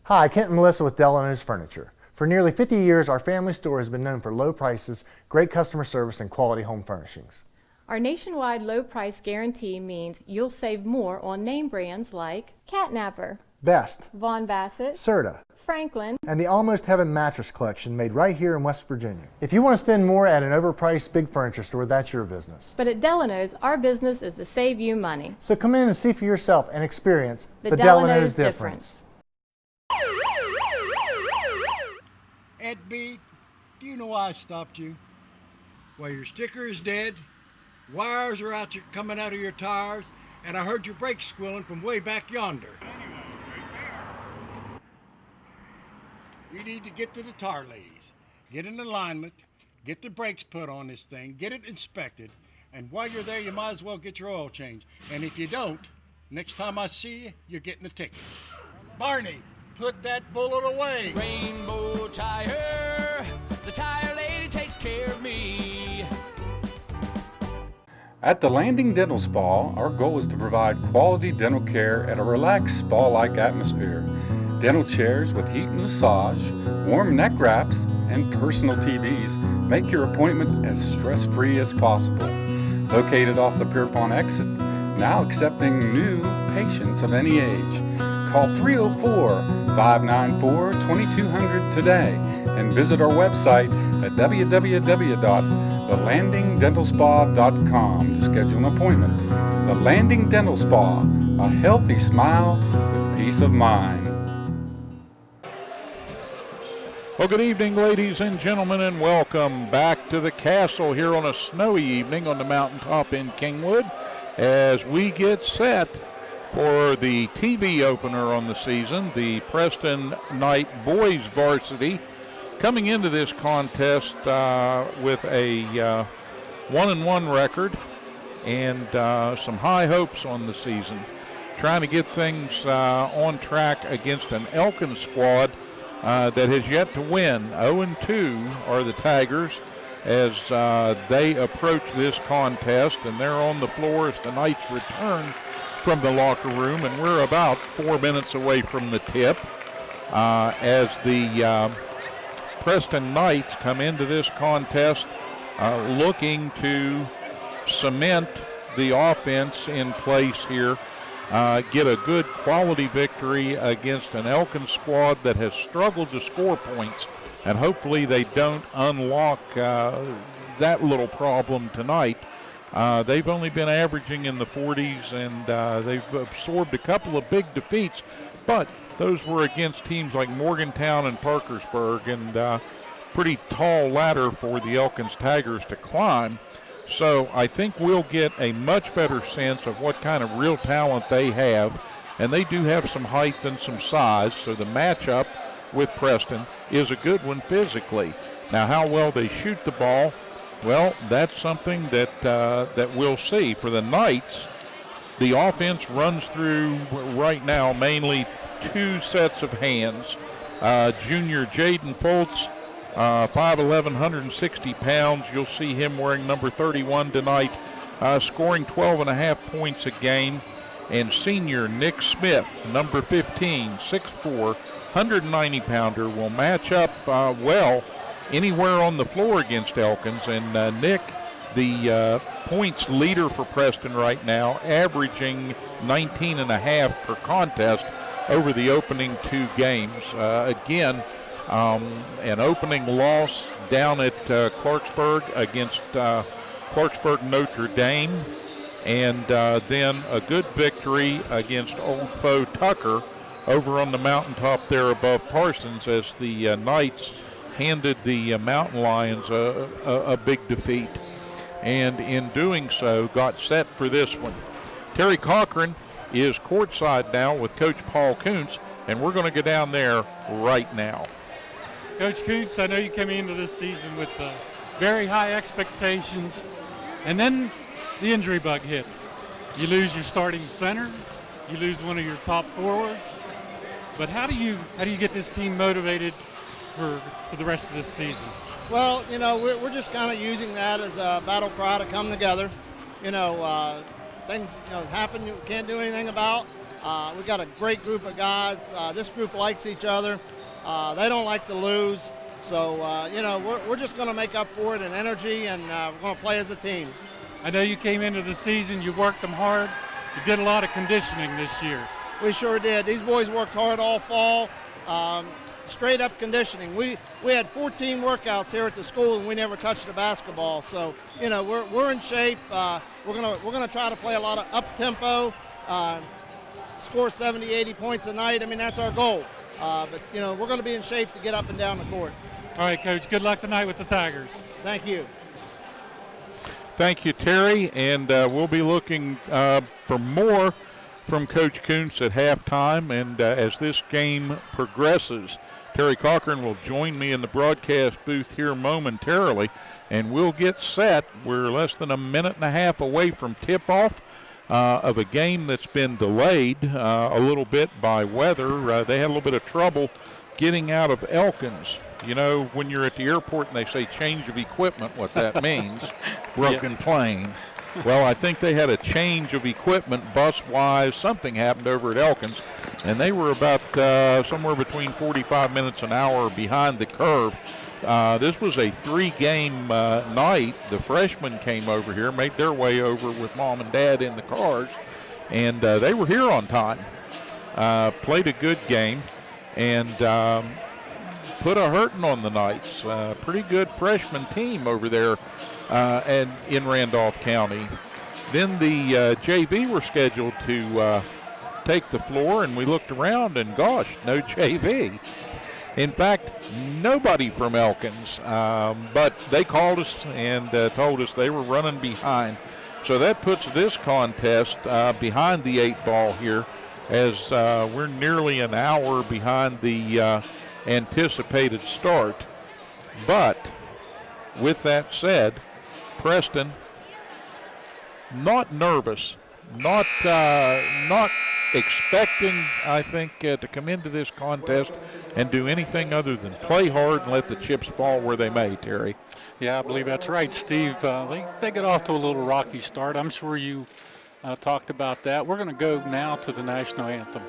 Hi, Kent and Melissa with Delano's Furniture. For nearly 50 years, our family store has been known for low prices, great customer service, and quality home furnishings. Our nationwide low price guarantee means you'll save more on name brands like Catnapper, Best, Von Bassett, Serta, Franklin, and the Almost Heaven mattress collection made right here in West Virginia. If you want to spend more at an overpriced big furniture store, that's your business. But at Delano's, our business is to save you money. So come in and see for yourself and experience The Delano's difference. Ed B, do you know why I stopped you? Well, your sticker is dead, wires are coming out of your tires, and I heard your brakes squealing from way back yonder. You need to get to the tire ladies, get in alignment, get the brakes put on this thing, get it inspected, and while you're there, you might as well get your oil changed. And if you don't, next time I see you, you're getting a ticket. Barney, put that bullet away. Rainbow Tire, the tire lady takes care of me. At the Landing Dental Spa, our goal is to provide quality dental care at a relaxed spa-like atmosphere. Dental chairs with heat and massage, warm neck wraps, and personal TVs make your appointment as stress-free as possible. Located off the Pierpont exit, now accepting new patients of any age. Call 304-594-2200 today and visit our website at www.thelandingdentalspa.com to schedule an appointment. The Landing Dental Spa, a healthy smile with peace of mind. Well, good evening, ladies and gentlemen, and welcome back to the castle here on a snowy evening on the mountaintop in Kingwood as we get set for the TV opener on the season, the Preston Knight boys varsity, coming into this contest with a 1-1 record and some high hopes on the season, trying to get things on track against an Elkins squad that has yet to win. 0-2 are the Tigers as they approach this contest, and they're on the floor as the Knights return from the locker room, and we're about 4 minutes away from the tip as the Preston Knights come into this contest looking to cement the offense in place here, get a good quality victory against an Elkins squad that has struggled to score points, and hopefully they don't unlock that little problem tonight. They've only been averaging in the 40s, and they've absorbed a couple of big defeats, but those were against teams like Morgantown and Parkersburg, and pretty tall ladder for the Elkins Tigers to climb. So I think we'll get a much better sense of what kind of real talent they have, and they do have some height and some size, so the matchup with Preston is a good one physically. Now, how well they shoot the ball, well, that's something that we'll see. For the Knights, the offense runs through right now mainly two sets of hands. Junior Jaden Fultz, 5'11", 160 pounds. You'll see him wearing number 31 tonight, scoring 12.5 points a game. And senior Nick Smith, number 15, 6'4", 190-pounder, will match up well anywhere on the floor against Elkins. And Nick, the points leader for Preston right now, averaging 19.5 per contest over the opening two games. Again, an opening loss down at Clarksburg against Clarksburg Notre Dame, and then a good victory against Old Foe Tucker over on the mountaintop there above Parsons as the Knights handed the Mountain Lions a big defeat, and in doing so got set for this one. Terry Cochran is courtside now with Coach Paul Kuntz, and we're going to go down there right now. Coach Kuntz, I know you came into this season with very high expectations, and then the injury bug hits. You lose your starting center, you lose one of your top forwards, but how do you get this team motivated for the rest of this season? Well, you know, we're just kind of using that as a battle cry to come together. You know, things happen you can't do anything about. We got a great group of guys. This group likes each other. They don't like to lose. So, we're just going to make up for it in energy, and we're going to play as a team. I know you came into the season, you worked them hard. You did a lot of conditioning this year. We sure did. These boys worked hard all fall. Straight up conditioning. We had 14 workouts here at the school, and we never touched the basketball. So, we're in shape. We're gonna try to play a lot of up tempo, score 70, 80 points a night. I mean, that's our goal. But we're going to be in shape to get up and down the court. All right, Coach. Good luck tonight with the Tigers. Thank you. Thank you, Terry, and we'll be looking for more from Coach Kuntz at halftime. And as this game progresses, Terry Cochran will join me in the broadcast booth here momentarily, and we'll get set. We're less than a minute and a half away from tip-off of a game that's been delayed a little bit by weather. They had a little bit of trouble getting out of Elkins. You know, when you're at the airport and they say change of equipment, what that means, broken plane. Well, I think they had a change of equipment bus-wise. Something happened over at Elkins, and they were about somewhere between 45 minutes an hour behind the curve. This was a 3-game night. The freshmen came over here, made their way over with Mom and Dad in the cars, and they were here on time. Played a good game, and put a hurting on the Knights. Pretty good freshman team over there and in Randolph County. Then the JV were scheduled to take the floor, and we looked around, and gosh, no JV. In fact, nobody from Elkins, but they called us and told us they were running behind. So that puts this contest behind the 8-ball here, as we're nearly an hour behind the anticipated start. But with that said, Preston, not nervous, not expecting, I think, to come into this contest and do anything other than play hard and let the chips fall where they may, Terry. Yeah, I believe that's right, Steve. They get off to a little rocky start. I'm sure you talked about that. We're going to go now to the national anthem.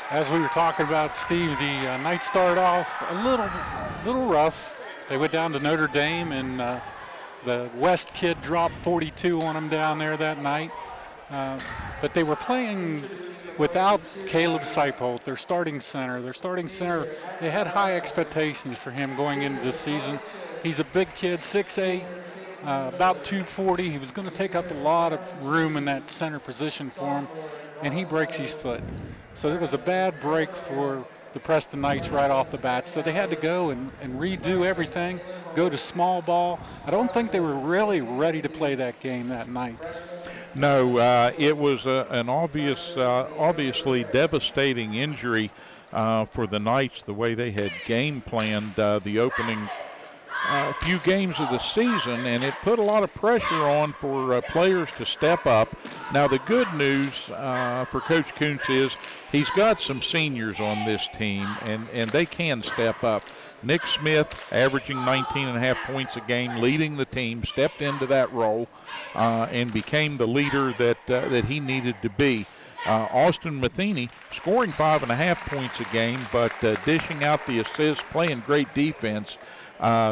As we were talking about, Steve, the Knights started off a little rough. They went down to Notre Dame, and the West kid dropped 42 on them down there that night. But they were playing without Caleb Seipold, their starting center. They had high expectations for him going into this season. He's a big kid, 6'8", about 240. He was going to take up a lot of room in that center position for him, and he breaks his foot. So it was a bad break for the Preston Knights right off the bat. So they had to go and redo everything, go to small ball. I don't think they were really ready to play that game that night. No, it was an obviously devastating injury for the Knights, the way they had game planned the opening few games of the season, and it put a lot of pressure on for players to step up. Now, the good news for Coach Kuntz is he's got some seniors on this team, and they can step up. Nick Smith, averaging 19.5 points a game, leading the team, stepped into that role and became the leader that he needed to be. Austin Matheny scoring 5.5 points a game, but dishing out the assists, playing great defense.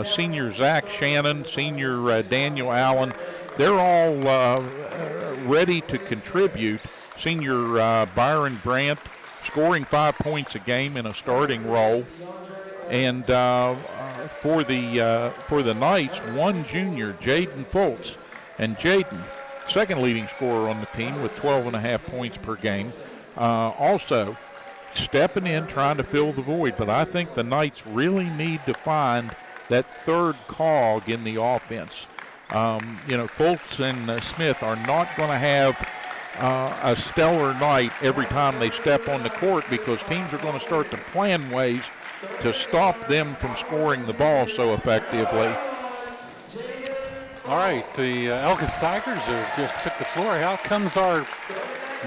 Senior Zach Shannon, senior Daniel Allen, they're all ready to contribute. Senior Byron Brandt scoring 5 points a game in a starting role. And for the Knights, one junior, Jaden Fultz. And Jaden, second leading scorer on the team with 12.5 points per game. Also stepping in, trying to fill the void. But I think the Knights really need to find that third cog in the offense. Fultz and Smith are not going to have a stellar night every time they step on the court, because teams are going to start to plan ways to stop them from scoring the ball so effectively. All right, the Elkins Tigers have just took the floor. Out comes our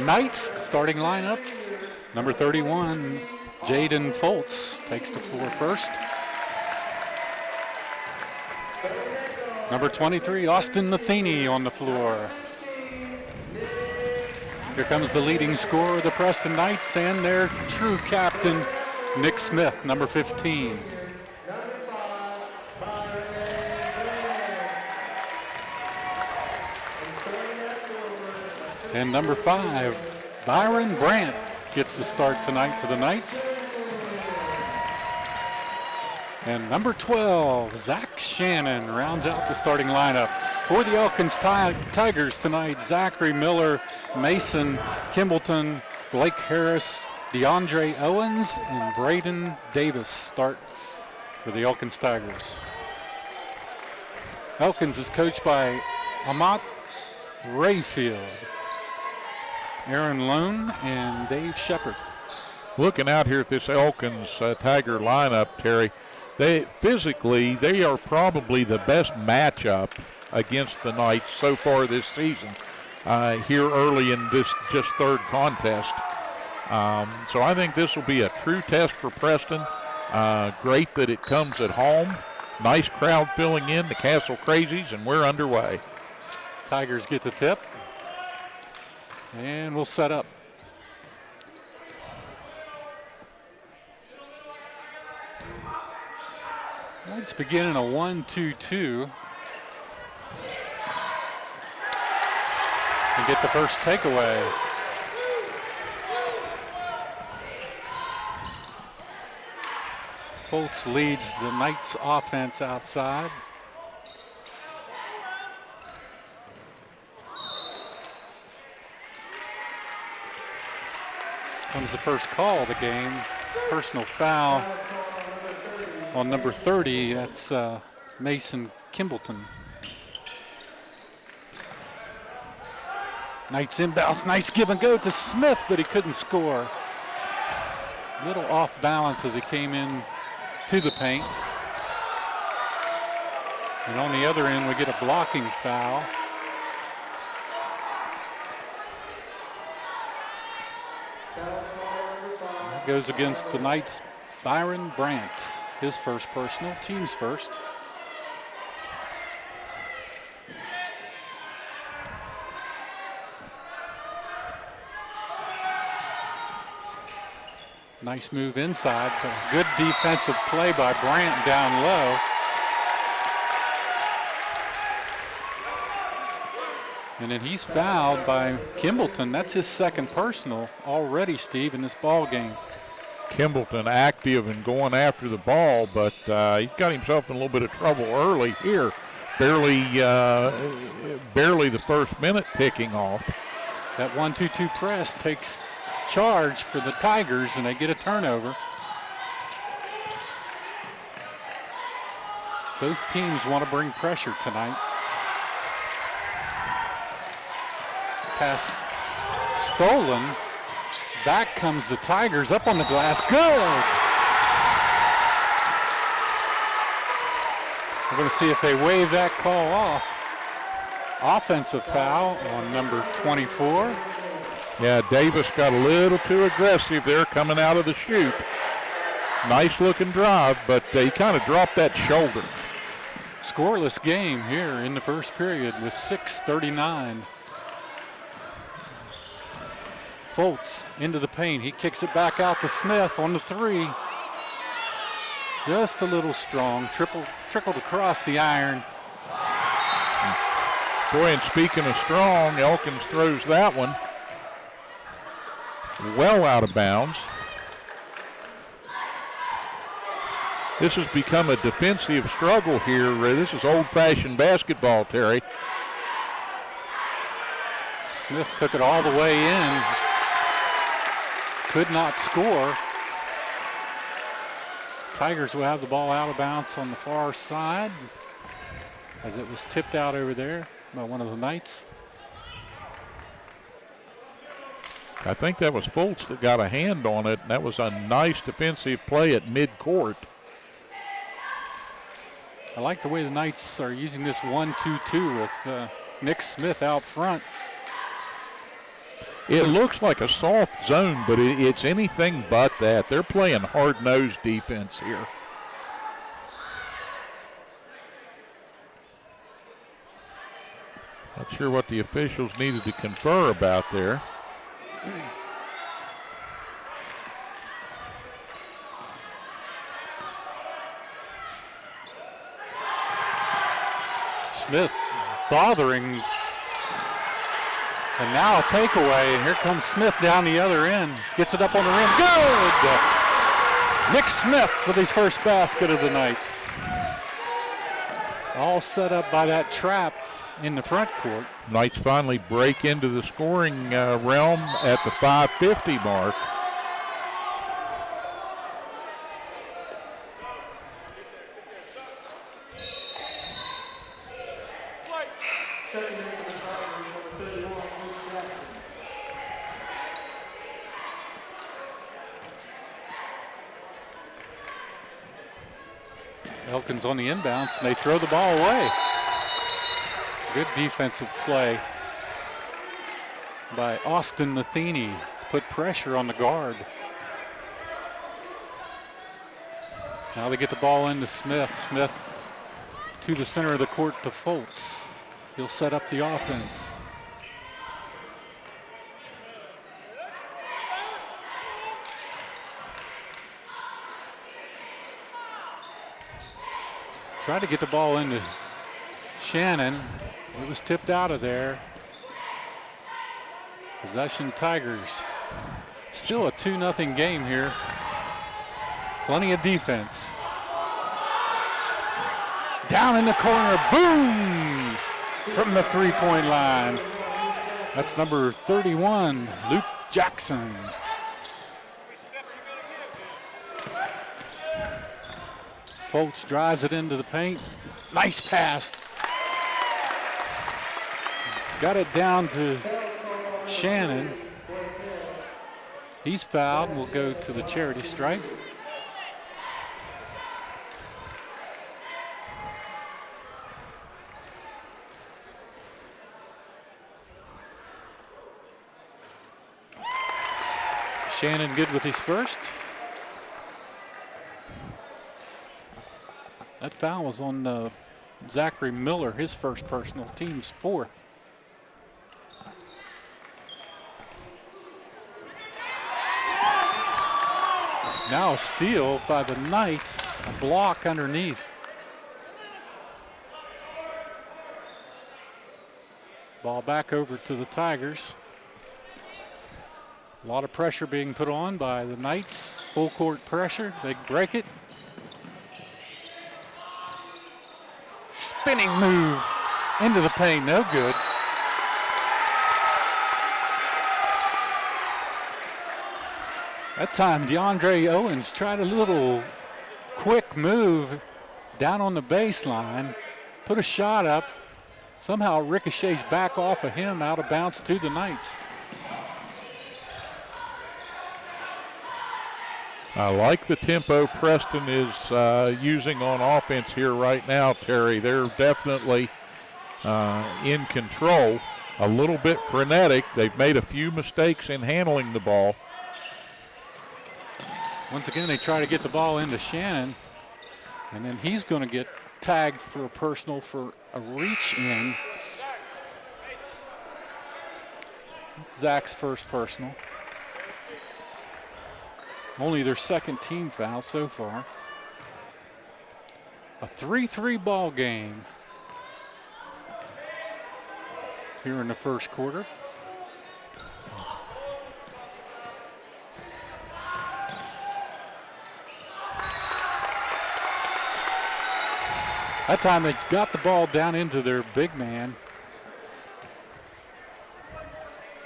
Knights starting lineup. Number 31, Jaden Fultz takes the floor first. Number 23, Austin Matheny on the floor. Here comes the leading scorer of the Preston Knights and their true captain, Nick Smith, number 15. And number 5, Byron Brandt gets the start tonight for the Knights. And number 12, Zach Shannon rounds out the starting lineup. For the Elkins Tigers tonight, Zachary Miller, Mason Kimbleton, Blake Harris, DeAndre Owens, and Braden Davis start for the Elkins Tigers. Elkins is coached by Amat Rayfield, Aaron Lone, and Dave Shepard. Looking out here at this Elkins Tiger lineup, Terry, they are probably the best matchup against the Knights so far this season, here early in this just third contest. So I think this will be a true test for Preston. Great that it comes at home. Nice crowd filling in, the Castle Crazies, and we're underway. Tigers get the tip, and we'll set up. Let's begin in a 1-2-2. And get the first takeaway. Fultz leads the Knights offense outside. Comes the first call of the game. Personal foul on number 30. That's Mason Kimbleton. Knights inbounds, nice give and go to Smith, but he couldn't score. Little off balance as he came in to the paint. And on the other end, we get a blocking foul. That goes against the Knights' Byron Brandt. His first personal, team's first. Nice move inside, but good defensive play by Brandt down low. And then he's fouled by Kimbleton. That's his second personal already, Steve, in this ball game. Kimbleton active and going after the ball, but he's got himself in a little bit of trouble early here. Barely the first minute ticking off. That 1-2-2 press takes charge for the Tigers, and they get a turnover. Both teams want to bring pressure tonight. Pass stolen. Back comes the Tigers, up on the glass. Good! We're going to see if they wave that call off. Offensive foul on number 24. Yeah, Davis got a little too aggressive there coming out of the chute. Nice looking drive, but he kind of dropped that shoulder. Scoreless game here in the first period with 6:39. Fultz into the paint. He kicks it back out to Smith on the three. Just a little strong. Trickled across the iron. Boy, and speaking of strong, Elkins throws that one well out of bounds. This has become a defensive struggle here. This is old-fashioned basketball, Terry. Smith took it all the way in. Could not score. Tigers will have the ball out of bounds on the far side as it was tipped out over there by one of the Knights. I think that was Fultz that got a hand on it, and that was a nice defensive play at midcourt. I like the way the Knights are using this 1-2-2 with Nick Smith out front. It looks like a soft zone, but it's anything but that. They're playing hard-nosed defense here. Not sure what the officials needed to confer about there. Smith bothering, and now a takeaway. Here comes Smith down the other end. Gets it up on the rim. Good! Nick Smith with his first basket of the night. All set up by that trap in the front court. Knights finally break into the scoring realm at the 5:50 mark. Elkins on the inbounds, and they throw the ball away. Good defensive play by Austin Matheny. Put pressure on the guard. Now they get the ball into Smith. Smith to the center of the court to Fultz. He'll set up the offense. Tried to get the ball into Shannon. It was tipped out of there. Possession Tigers. Still a 2-0 game here. Plenty of defense. Down in the corner, boom! From the three-point line. That's number 31, Luke Jackson. Fultz drives it into the paint. Nice pass. Got it down to Shannon. He's fouled. We'll go to the charity stripe. Shannon good with his first. That foul was on Zachary Miller, his first personal, team's fourth. Now a steal by the Knights, a block underneath. Ball back over to the Tigers. A lot of pressure being put on by the Knights. Full court pressure, they break it. Spinning move into the paint, no good. That time DeAndre Owens tried a little quick move down on the baseline, put a shot up, somehow ricochets back off of him, out of bounds to the Knights. I like the tempo Preston is using on offense here right now, Terry. They're definitely in control, a little bit frenetic. They've made a few mistakes in handling the ball. Once again, they try to get the ball into Shannon, and then he's going to get tagged for a personal for a reach in. It's Zach's first personal. Only their second team foul so far. A 3-3 ball game here in the first quarter. That time they got the ball down into their big man.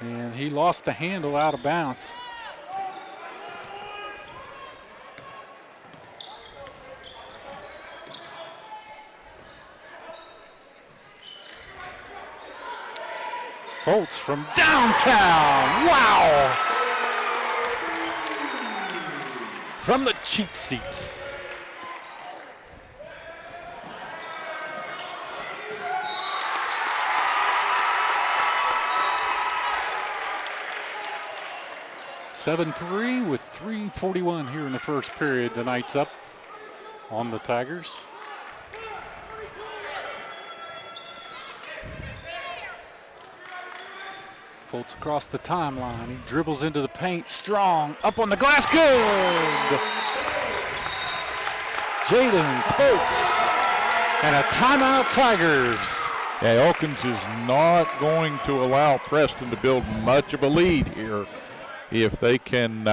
And he lost the handle out of bounds. Fultz from downtown. Wow! From the cheap seats. (7-3) with 3:41 here in the first period. The Knights up on the Tigers. Fultz across the timeline. He dribbles into the paint. Strong. Up on the glass. Good. Jaden Fultz. And a timeout, Tigers. Yeah, Elkins is not going to allow Preston to build much of a lead here. If they can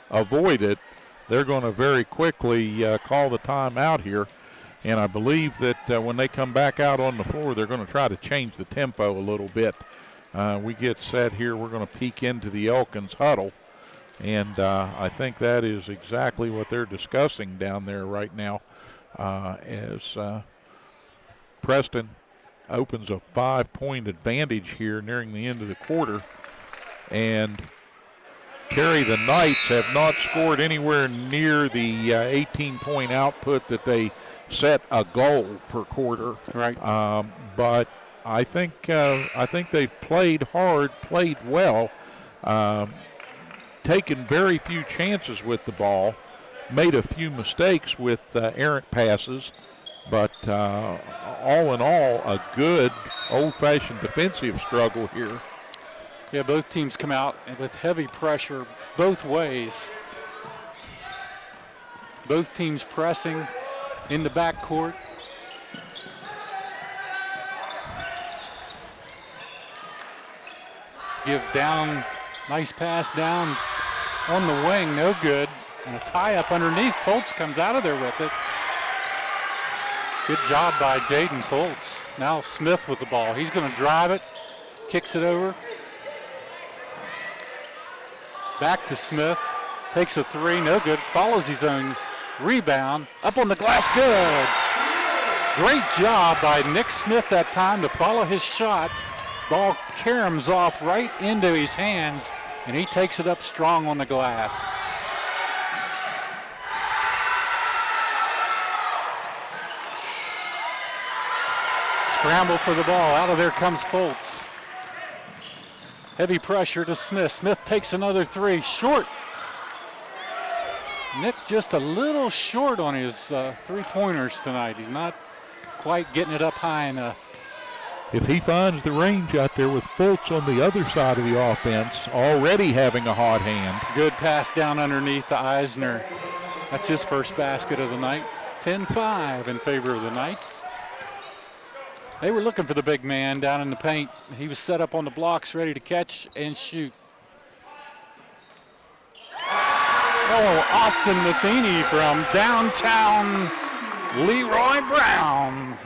avoid it, they're going to very quickly call the timeout here. And I believe that when they come back out on the floor, they're going to try to change the tempo a little bit. We get set here. We're going to peek into the Elkins huddle. And I think that is exactly what they're discussing down there right now as Preston opens a 5-point advantage here nearing the end of the quarter. And Carey, the Knights have not scored anywhere near the 18-point output that they set a goal per quarter. Right. But I think they've played hard, played well, taken very few chances with the ball, made a few mistakes with errant passes, but all in all, a good old-fashioned defensive struggle here. Yeah, both teams come out with heavy pressure both ways. Both teams pressing in the backcourt. Give down, nice pass down on the wing, no good. And a tie-up underneath. Fultz comes out of there with it. Good job by Jaden Fultz. Now Smith with the ball. He's going to drive it, kicks it over. Back to Smith, takes a three, no good, follows his own rebound, up on the glass, good. Great job by Nick Smith that time to follow his shot. Ball caroms off right into his hands, and he takes it up strong on the glass. Scramble for the ball, out of there comes Fultz. Heavy pressure to Smith. Smith takes another three, short. Nick just a little short on his three-pointers tonight. He's not quite getting it up high enough. If he finds the range out there with Fultz on the other side of the offense, already having a hot hand. Good pass down underneath to Eisner. That's his first basket of the night. 10-5 in favor of the Knights. They were looking for the big man down in the paint. He was set up on the blocks, ready to catch and shoot. Oh, Austin Matheny from downtown Leroy Brown.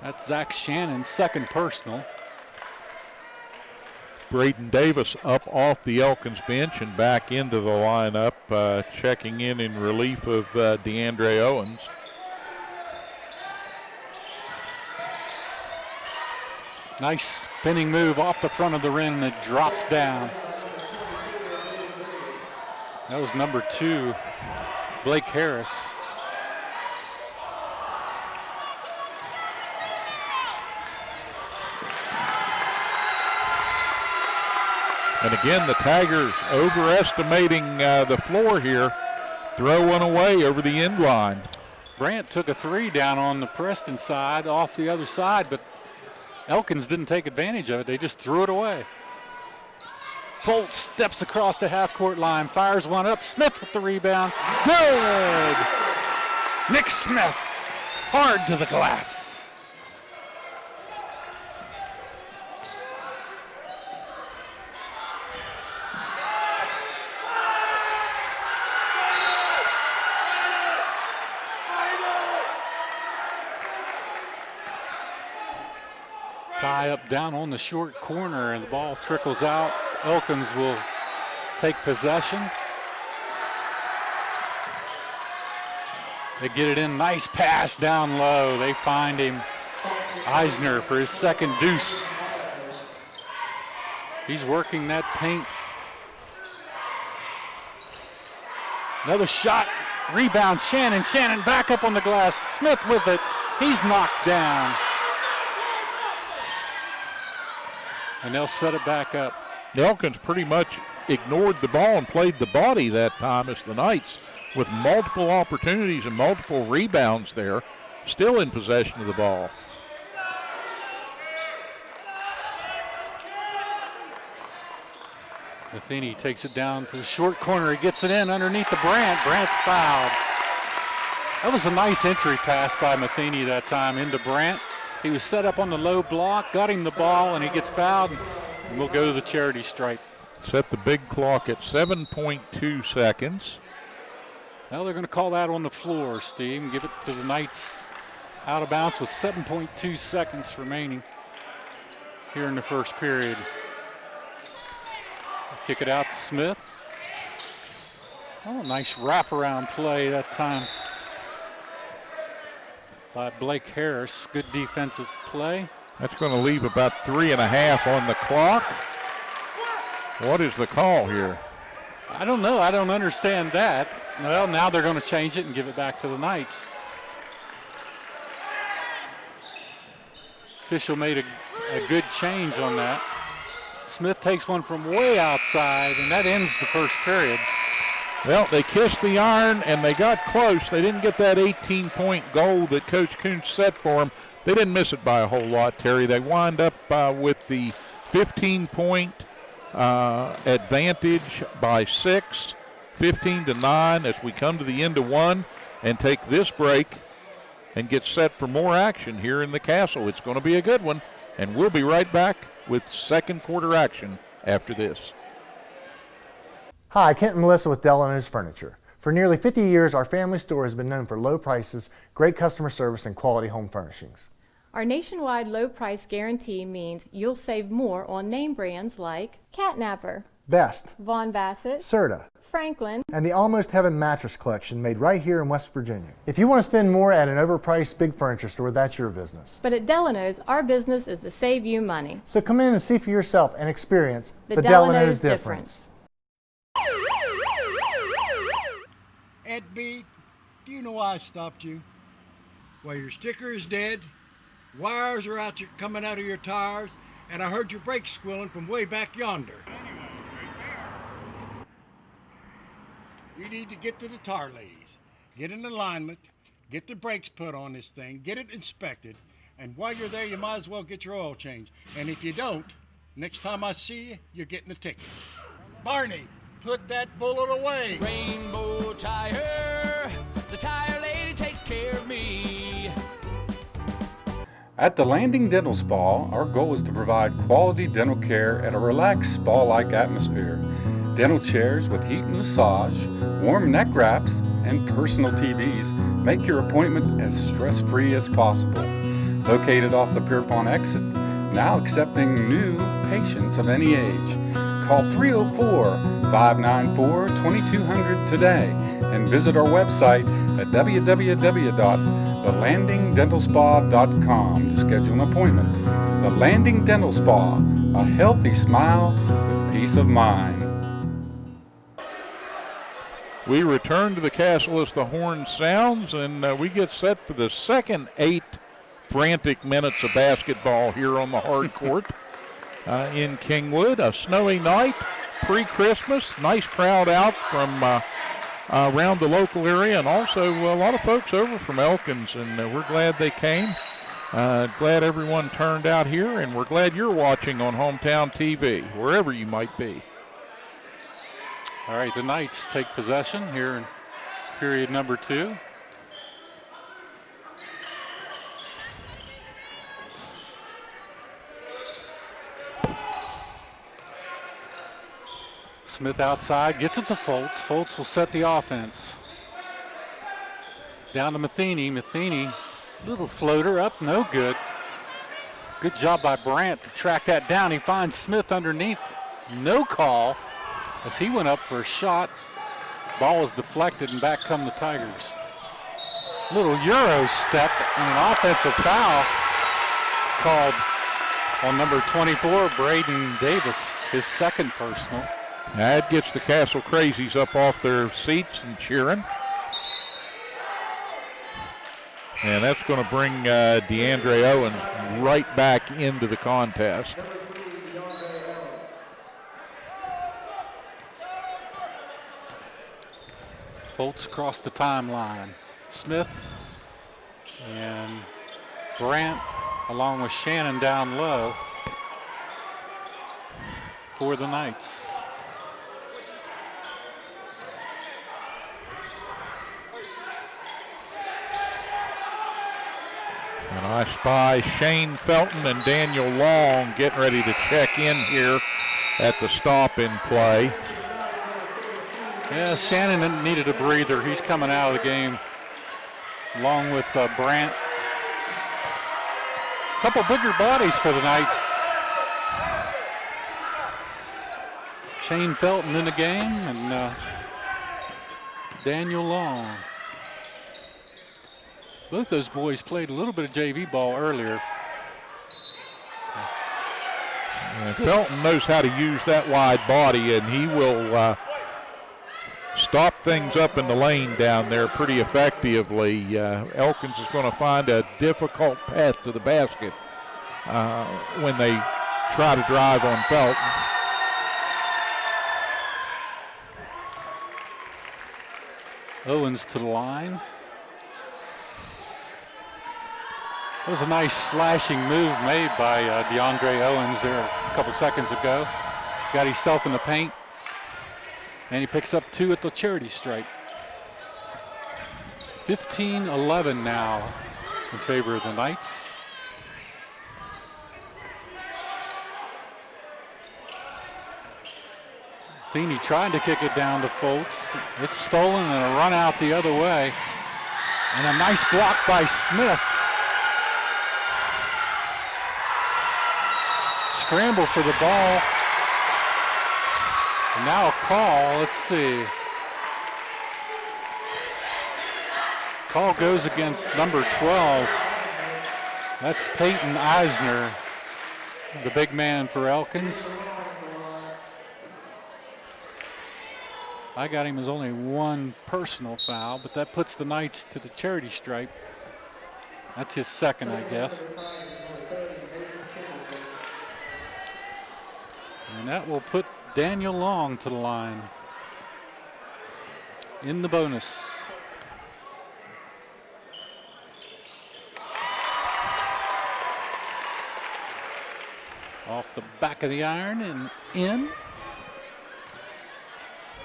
That's Zach Shannon's second personal. Braden Davis up off the Elkins bench and back into the lineup, checking in relief of DeAndre Owens. Nice spinning move off the front of the rim and it drops down. That was number 2, Blake Harris. And again, the Tigers overestimating the floor here. throw one away over the end line. Brant took a three down on the Preston side off the other side, but Elkins didn't take advantage of it. They just threw it away. Fultz steps across the half-court line, fires one up. Smith with the rebound. Good! Nick Smith, hard to the glass. Tie up down on the short corner, and the ball trickles out. Elkins will take possession. They get it in, nice pass down low. They find him, Eisner, for his second deuce. He's working that paint. Another shot, rebound, Shannon back up on the glass. Smith with it, he's knocked down. And they'll set it back up. Elkins pretty much ignored the ball and played the body that time as the Knights, with multiple opportunities and multiple rebounds there, still in possession of the ball. Matheny takes it down to the short corner. He gets it in underneath the Brant. Brant's fouled. That was a nice entry pass by Matheny that time into Brant. He was set up on the low block, got him the ball, and he gets fouled. And we'll go to the charity stripe. Set the big clock at 7.2 seconds. Well, they're going to call that on the floor, Steve, and give it to the Knights out of bounds with 7.2 seconds remaining here in the first period. Kick it out to Smith. Oh, nice wraparound play that time by Blake Harris. Good defensive play. That's going to leave about 3.5 on the clock. What is the call here? I don't know. I don't understand that. Well, now they're going to change it and give it back to the Knights. Official made a good change on that. Smith takes one from way outside, and that ends the first period. Well, they kissed the iron, and they got close. They didn't get that 18-point goal that Coach Kuntz set for them. They didn't miss it by a whole lot, Terry. They wind up with the 15-point advantage by 6, 15-9 as we come to the end of one and take this break and get set for more action here in the Castle. It's going to be a good one, and we'll be right back with second quarter action after this. Hi, Kent and Melissa with Delano's Furniture. For nearly 50 years, our family store has been known for low prices, great customer service, and quality home furnishings. Our nationwide low price guarantee means you'll save more on name brands like Catnapper, Best, Von Bassett, Serta, Franklin, and the Almost Heaven mattress collection made right here in West Virginia. If you want to spend more at an overpriced big furniture store, that's your business. But at Delano's, our business is to save you money. So come in and see for yourself and experience the Delano's difference. Ed B, do you know why I stopped you? Well, your sticker is dead, wires are coming out of your tires, and I heard your brakes squealing from way back yonder. You need to get to the tire ladies, get in alignment, get the brakes put on this thing, get it inspected, and while you're there, you might as well get your oil changed. And if you don't, next time I see you, you're getting a ticket. Barney, put that bullet away. Rainbow Tire, the tire lady takes care of me. At the Landing Dental Spa, our goal is to provide quality dental care at a relaxed spa-like atmosphere. Dental chairs with heat and massage, warm neck wraps, and personal TVs make your appointment as stress-free as possible. Located off the Pierpont exit, now accepting new patients of any age. Call 304-594-2200 today and visit our website at www.thelandingdentalspa.com to schedule an appointment. The Landing Dental Spa, a healthy smile with peace of mind. We return to the Castle as the horn sounds, and we get set for the second 8 frantic minutes of basketball here on the hard court in Kingwood. A snowy night, pre-Christmas. Nice crowd out from around the local area, and also a lot of folks over from Elkins, and we're glad they came. Glad everyone turned out here, and we're glad you're watching on Hometown TV, wherever you might be. All right, the Knights take possession here in period number 2. Smith outside, gets it to Fultz. Fultz will set the offense. Down to Matheny. Matheny, little floater up, no good. Good job by Brandt to track that down. He finds Smith underneath. No call as he went up for a shot. Ball is deflected and back come the Tigers. Little Euro step and an offensive foul called on number 24, Braden Davis, his second personal. That gets the Castle Crazies up off their seats and cheering. And that's going to bring DeAndre Owens right back into the contest. Fultz across the timeline. Smith and Brandt along with Shannon down low for the Knights. And I spy Shane Felton and Daniel Long getting ready to check in here at the stop-in play. Yeah, Shannon needed a breather. He's coming out of the game along with Brandt. A couple bigger bodies for the Knights. Shane Felton in the game and Daniel Long. Both those boys played a little bit of JV ball earlier. And Felton knows how to use that wide body, and he will stop things up in the lane down there pretty effectively. Elkins is going to find a difficult path to the basket when they try to drive on Felton. Owens to the line. That was a nice slashing move made by DeAndre Owens there a couple seconds ago. Got himself in the paint, and he picks up 2 at the charity stripe. 15-11 now in favor of the Knights. Feeney tried to kick it down to Fultz. It's stolen and a run out the other way. And a nice block by Smith. Scramble for the ball. And now a call, let's see. Call goes against number 12. That's Peyton Eisner, the big man for Elkins. I got him as only 1 personal foul, but that puts the Knights to the charity stripe. That's his second, I guess. And that will put Daniel Long to the line in the bonus. Off the back of the iron and in.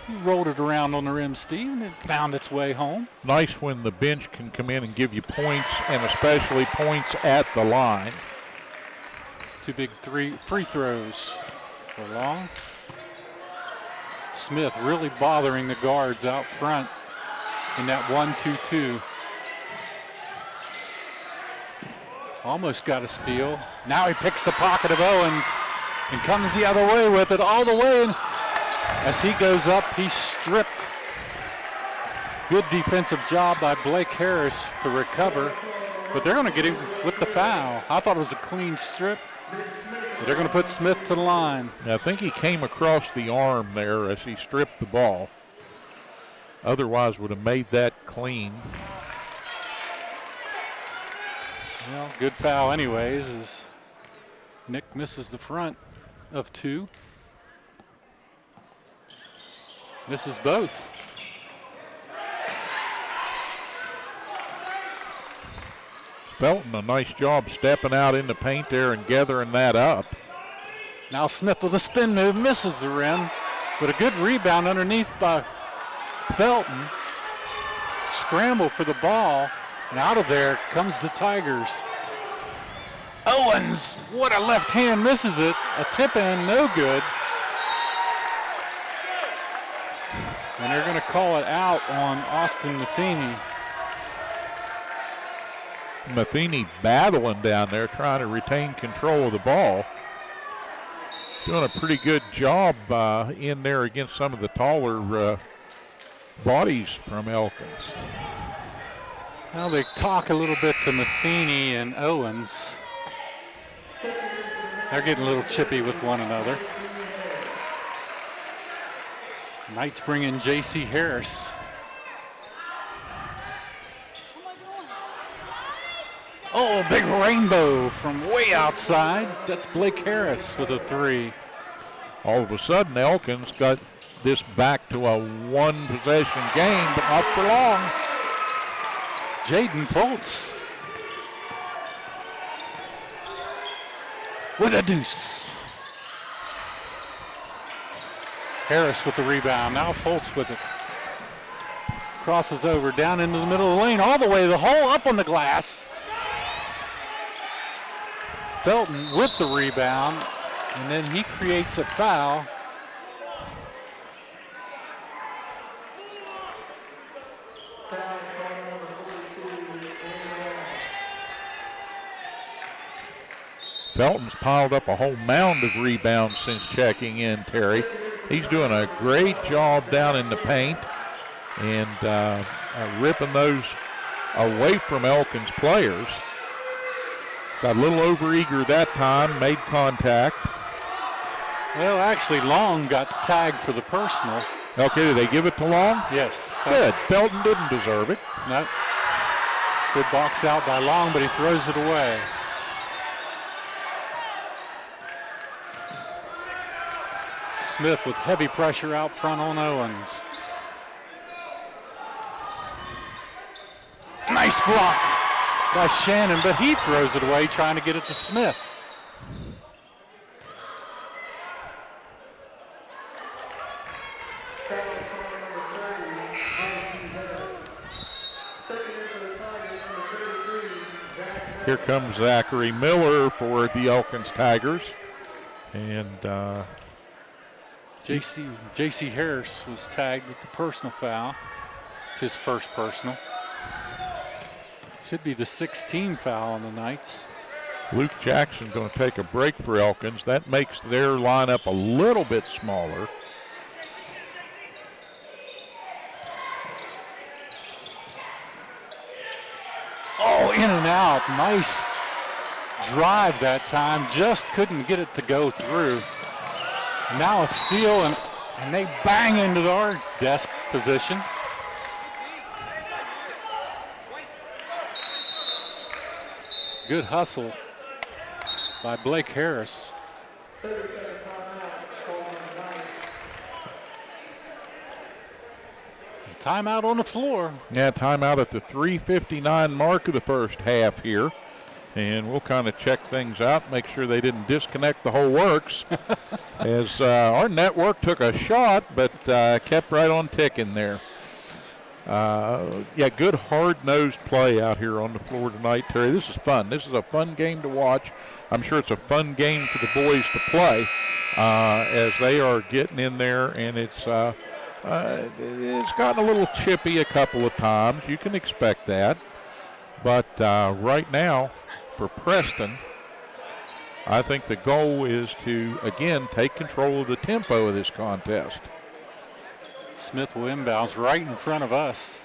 He rolled it around on the rim, Steve, and it found its way home. Nice when the bench can come in and give you points, and especially points at the line. 2 big free throws for Long. Smith really bothering the guards out front in that 1-2-2. Almost got a steal. Now he picks the pocket of Owens and comes the other way with it all the way. And as he goes up, he's stripped. Good defensive job by Blake Harris to recover, but they're going to get him with the foul. I thought it was a clean strip. They're going to put Smith to the line. I think he came across the arm there as he stripped the ball. Otherwise would have made that clean. Well, good foul anyways, as Nick misses the front of 2. Misses both. Felton, a nice job stepping out in the paint there and gathering that up. Now Smith with a spin move, misses the rim, but a good rebound underneath by Felton. Scramble for the ball, and out of there comes the Tigers. Owens, what a left hand, misses it. A tip in, no good. And they're going to call it out on Austin Matheny. Matheny battling down there, trying to retain control of the ball. Doing a pretty good job in there against some of the taller bodies from Elkins. Now they talk a little bit to Matheny and Owens. They're getting a little chippy with one another. Knights bring in J.C. Harris. Oh, big rainbow from way outside. That's Blake Harris with a three. All of a sudden, Elkins got this back to a one-possession game, but not for long. Jaden Fultz with a deuce. Harris with the rebound. Now Fultz with it. Crosses over down into the middle of the lane, all the way to the hole, up on the glass. Felton with the rebound, and then he creates a foul. Felton's piled up a whole mound of rebounds since checking in, Terry. He's doing a great job down in the paint and ripping those away from Elkins players. Got a little overeager that time, made contact. Well, actually, Long got tagged for the personal. Okay, did they give it to Long? Yes. Good. Felton didn't deserve it. No. Good box out by Long, but he throws it away. Smith with heavy pressure out front on Owens. Nice block by Shannon, but he throws it away trying to get it to Smith. Here comes Zachary Miller for the Elkins Tigers. And J.C. Harris was tagged with the personal foul. It's his first personal. Should be the 16th foul on the Knights. Luke Jackson going to take a break for Elkins. That makes their lineup a little bit smaller. Oh, in and out. Nice drive that time. Just couldn't get it to go through. Now a steal, and they bang into our desk position. Good hustle by Blake Harris. Timeout on the floor. Yeah, timeout at the 3:59 mark of the first half here. And we'll kind of check things out, make sure they didn't disconnect the whole works. As our network took a shot, but kept right on ticking there. Yeah, good hard-nosed play out here on the floor tonight, Terry. This is fun. This is a fun game to watch. I'm sure it's a fun game for the boys to play as they are getting in there, and it's gotten a little chippy a couple of times. You can expect that. But right now, for Preston, I think the goal is to, again, take control of the tempo of this contest. Smith will inbounds right in front of us.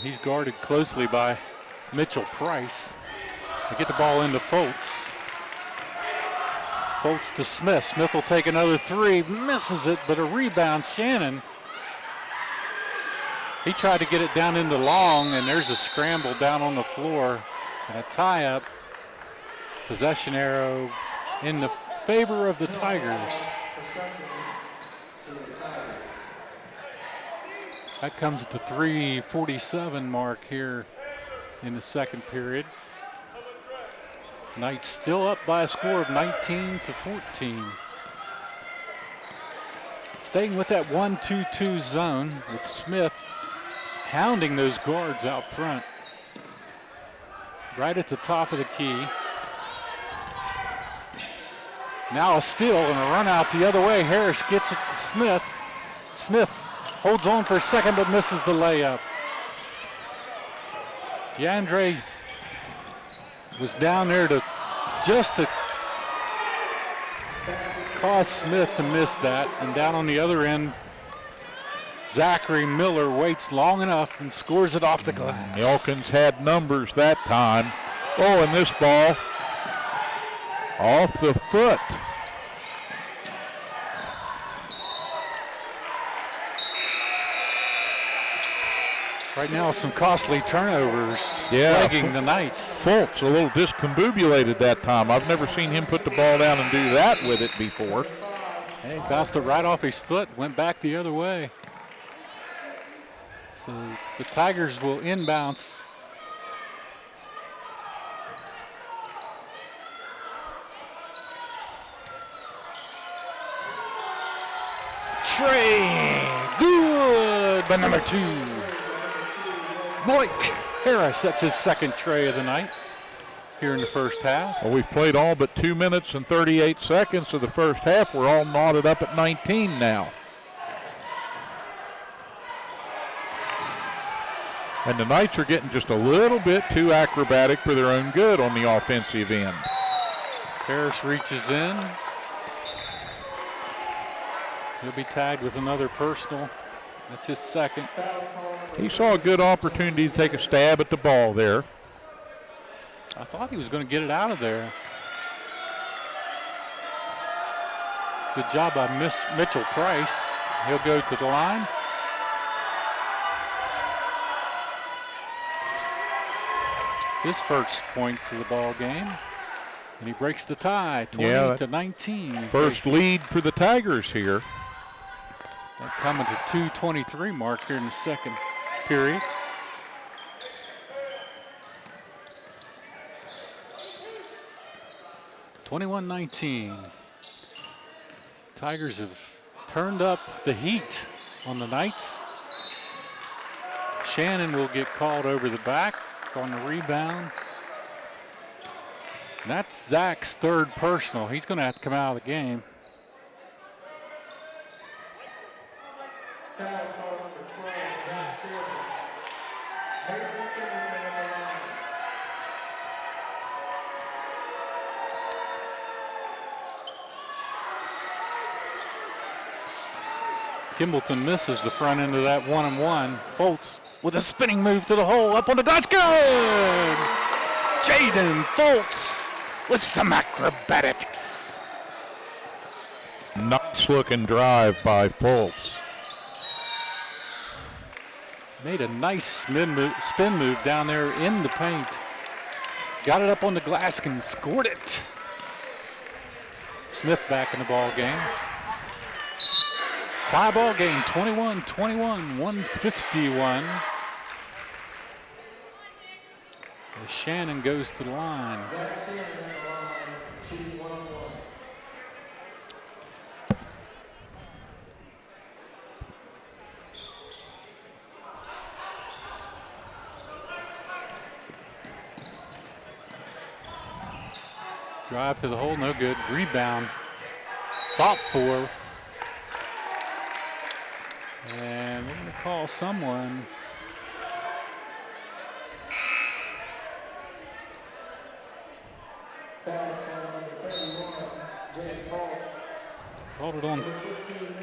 He's guarded closely by Mitchell Price. They get the ball into Fultz. Fultz to Smith. Smith will take another three, misses it, but a rebound. Shannon. He tried to get it down into Long, and there's a scramble down on the floor and a tie-up. Possession arrow in the favor of the Tigers. That comes at the 3:47 mark here in the second period. Knights still up by a score of 19-14. Staying with that 1-2-2 zone with Smith hounding those guards out front. Right at the top of the key. Now a steal and a run out the other way. Harris gets it to Smith. Smith holds on for a second but misses the layup. DeAndre was down there to cause Smith to miss that. And down on the other end, Zachary Miller waits long enough and scores it off the glass. Elkins had numbers that time. Oh, and this ball off the foot. Right now, some costly turnovers plaguing the Knights. Fultz a little discombobulated that time. I've never seen him put the ball down and do that with it before. Hey, bounced it right off his foot, went back the other way. So the Tigers will inbounce. Trey, good, by number 2. Blake Harris, that's his second tray of the night here in the first half. Well, we've played all but 2 minutes and 38 seconds of the first half. We're all knotted up at 19 now. And the Knights are getting just a little bit too acrobatic for their own good on the offensive end. Harris reaches in. He'll be tagged with another personal. That's his second. He saw a good opportunity to take a stab at the ball there. I thought he was going to get it out of there. Good job by Mitchell Price. He'll go to the line. His first points of the ball game. And he breaks the tie, 20-19. First lead for the Tigers here. That coming to 2:23 mark here in the second period. (21-19). Tigers have turned up the heat on the Knights. Shannon will get called over the back on the rebound. And that's Zach's third personal. He's going to have to come out of the game. Kimbleton misses the front end of that 1-and-1. Fultz with a spinning move to the hole, up on the glass, good! Jaden Fultz with some acrobatics. Nice looking drive by Fultz. Made a nice spin move down there in the paint. Got it up on the glass and scored it. Smith back in the ball game. Tie ball game, 21-21, 151. As Shannon goes to the line. Drive to the hole, no good. Rebound, fought for. And we're going to call someone. Called it on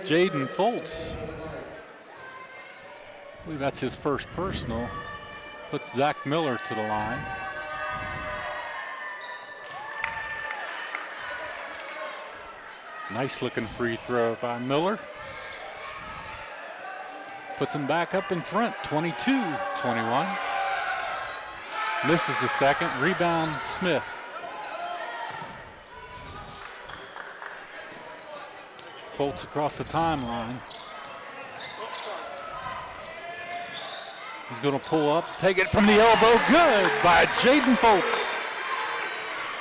Jaden Fultz. I believe that's his first personal. Puts Zach Miller to the line. Nice looking free throw by Miller. Puts him back up in front, 22-21. Misses the second, rebound Smith. Fultz across the timeline. He's going to pull up, take it from the elbow. Good by Jaden Fultz.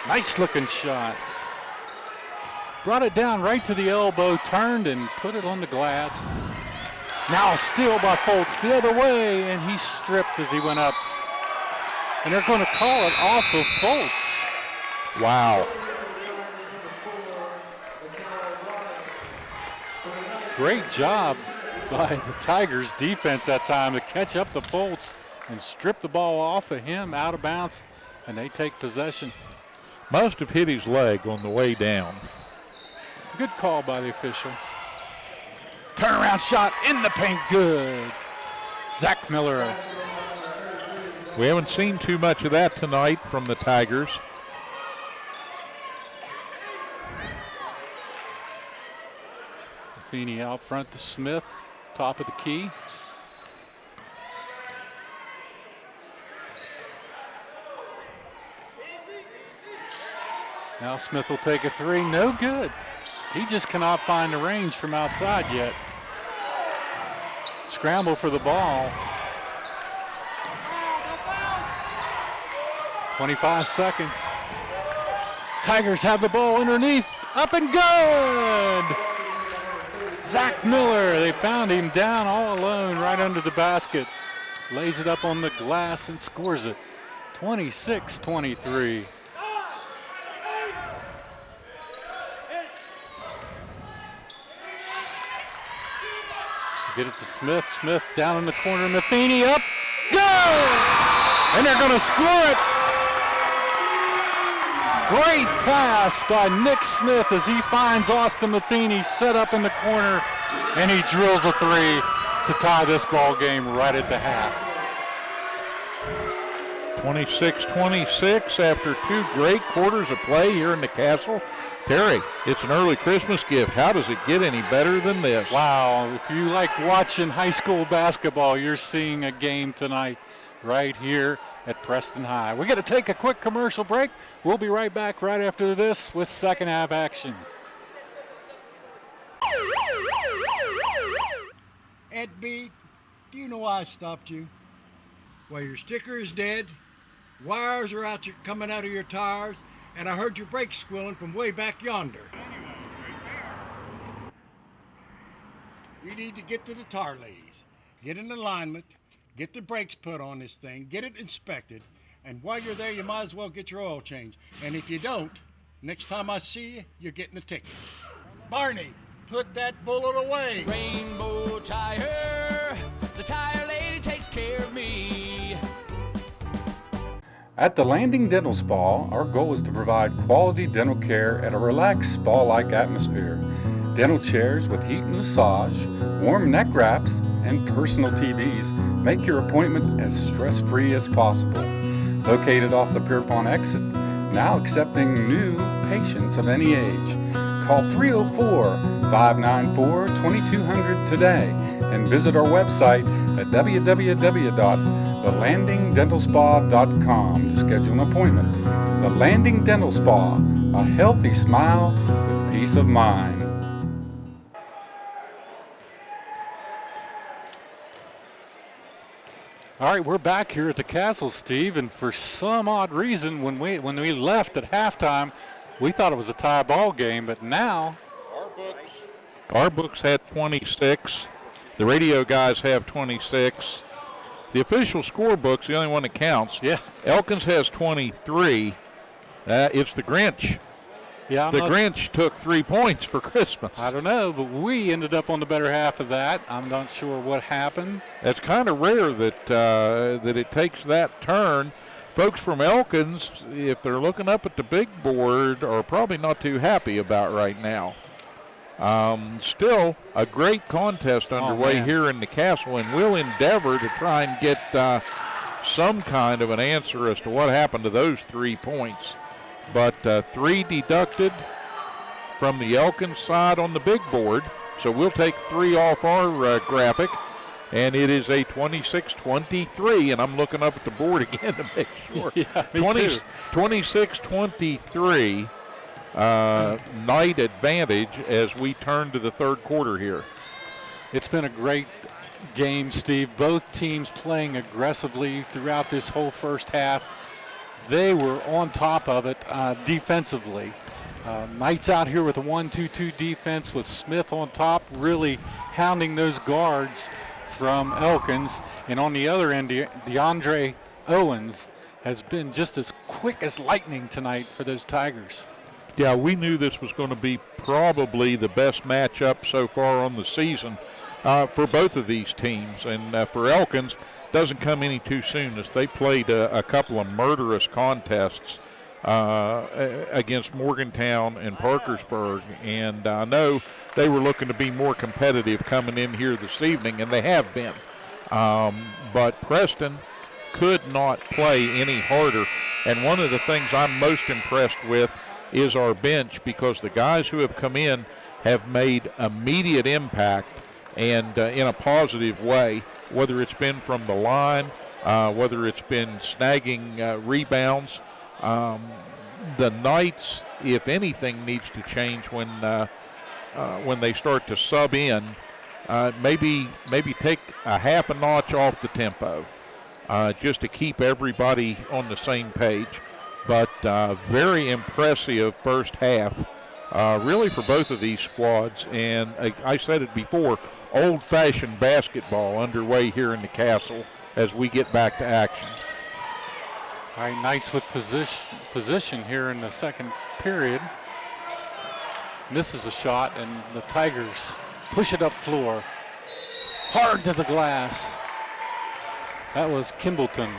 Nice looking shot. Brought it down right to the elbow, turned and put it on the glass. Now a steal by Fultz the other way, and he stripped as he went up. And they're going to call it off of Fultz. Wow. Great job by the Tigers defense that time to catch up to Fultz and strip the ball off of him out of bounds, and they take possession. Must have hit his leg on the way down. Good call by the official. Turnaround shot in the paint, good. Zach Miller. We haven't seen too much of that tonight from the Tigers. Feeney out front to Smith, top of the key. Now Smith will take a three, no good. He just cannot find the range from outside yet. Scramble for the ball. 25 seconds. Tigers have the ball underneath, up and good! Zach Miller, they found him down all alone right under the basket. Lays it up on the glass and scores it. 26-23. Get it to Smith. Smith down in the corner. Matheny up. Go! And they're going to score it. Great pass by Nick Smith as he finds Austin Matheny set up in the corner, and he drills a three to tie this ball game right at the half. 26-26 after two great quarters of play here in the Castle. Terry, it's an early Christmas gift. How does it get any better than this? Wow, if you like watching high school basketball, you're seeing a game tonight right here at Preston High. We're going to take a quick commercial break. We'll be right back right after this with second half action. Ed B, do you know why I stopped you? Well, your sticker is dead, wires are coming out of your tires, and I heard your brakes squealing from way back yonder. You need to get to the tire ladies, get in alignment, get the brakes put on this thing, get it inspected, and while you're there, you might as well get your oil changed. And if you don't, next time I see you, you're getting a ticket. Barney, put that bullet away. Rainbow Tire, the tire lady takes care of me. At the Landing Dental Spa, our goal is to provide quality dental care at a relaxed spa-like atmosphere. Dental chairs with heat and massage, warm neck wraps, and personal TVs make your appointment as stress-free as possible. Located off the Pierpont exit, now accepting new patients of any age. Call 304-594-2200 today and visit our website at www.thelandingdentalspa.com to schedule an appointment. The Landing Dental Spa, a healthy smile with peace of mind. All right, we're back here at the Castle, Steve, and for some odd reason, when we left at halftime, we thought it was a tie ball game, but now Our books had 26. The radio guys have 26. The official scorebook's the only one that counts. Yeah. Elkins has 23. It's the Grinch. Yeah, the Grinch took 3 points for Christmas. I don't know, but we ended up on the better half of that. I'm not sure what happened. It's kind of rare that it takes that turn. Folks from Elkins, if they're looking up at the big board, are probably not too happy about right now. Still a great contest underway here in the Castle, and we'll endeavor to try and get some kind of an answer as to what happened to those 3 points. But 3 deducted from the Elkins side on the big board, so we'll take 3 off our graphic, and it is a 26-23, and I'm looking up at the board again to make sure. Yeah, me too. 26-23. Knight advantage as we turn to the third quarter here. It's been a great game, Steve. Both teams playing aggressively throughout this whole first half. They were on top of it defensively. Knights out here with a 1-2-2 defense with Smith on top, really hounding those guards from Elkins. And on the other end, DeAndre Owens has been just as quick as lightning tonight for those Tigers. Yeah, we knew this was going to be probably the best matchup so far on the season for both of these teams. And for Elkins, doesn't come any too soon, as they played a couple of murderous contests against Morgantown and Parkersburg. And I know they were looking to be more competitive coming in here this evening, and they have been. But Preston could not play any harder. And one of the things I'm most impressed with is our bench, because the guys who have come in have made immediate impact and in a positive way, whether it's been from the line, whether it's been snagging rebounds. The Knights, if anything, needs to change when they start to sub in. Maybe take a half a notch off the tempo, just to keep everybody on the same page. But very impressive first half, really, for both of these squads. And I said it before, old-fashioned basketball underway here in the Castle as we get back to action. All right, Knights with position here in the second period. Misses a shot, and the Tigers push it up floor. Hard to the glass. That was Kimbleton.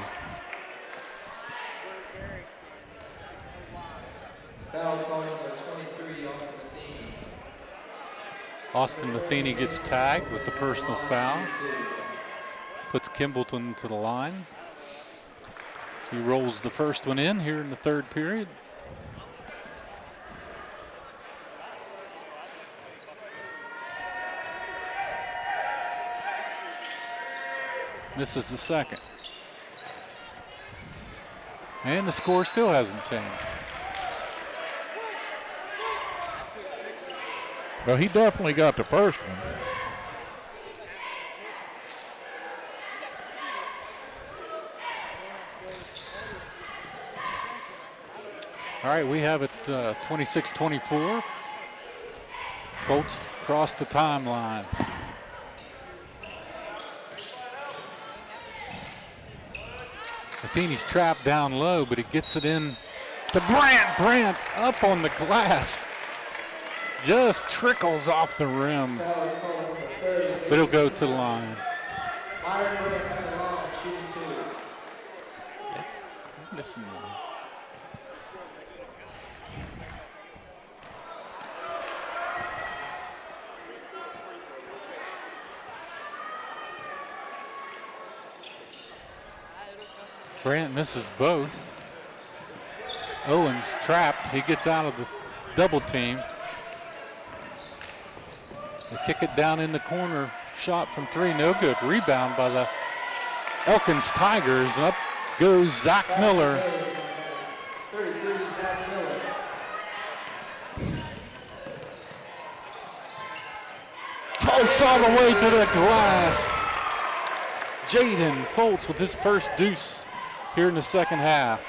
Austin Matheny gets tagged with the personal foul. Puts Kimbleton to the line. He rolls the first one in here in the third period. Misses the second. And the score still hasn't changed. Well, he definitely got the first one. All right, we have it 26-24. Fultz crossed the timeline. Matheny's trapped down low, but he gets it in to Brandt. Brandt up on the glass. Just trickles off the rim. But he'll go to the line. Listen. Brandt misses both. Owens trapped. He gets out of the double team. They kick it down in the corner. Shot from three, no good. Rebound by the Elkins Tigers. Up goes Zach Miller. Fultz all the way to the glass. Jaden Fultz with his first deuce here in the second half.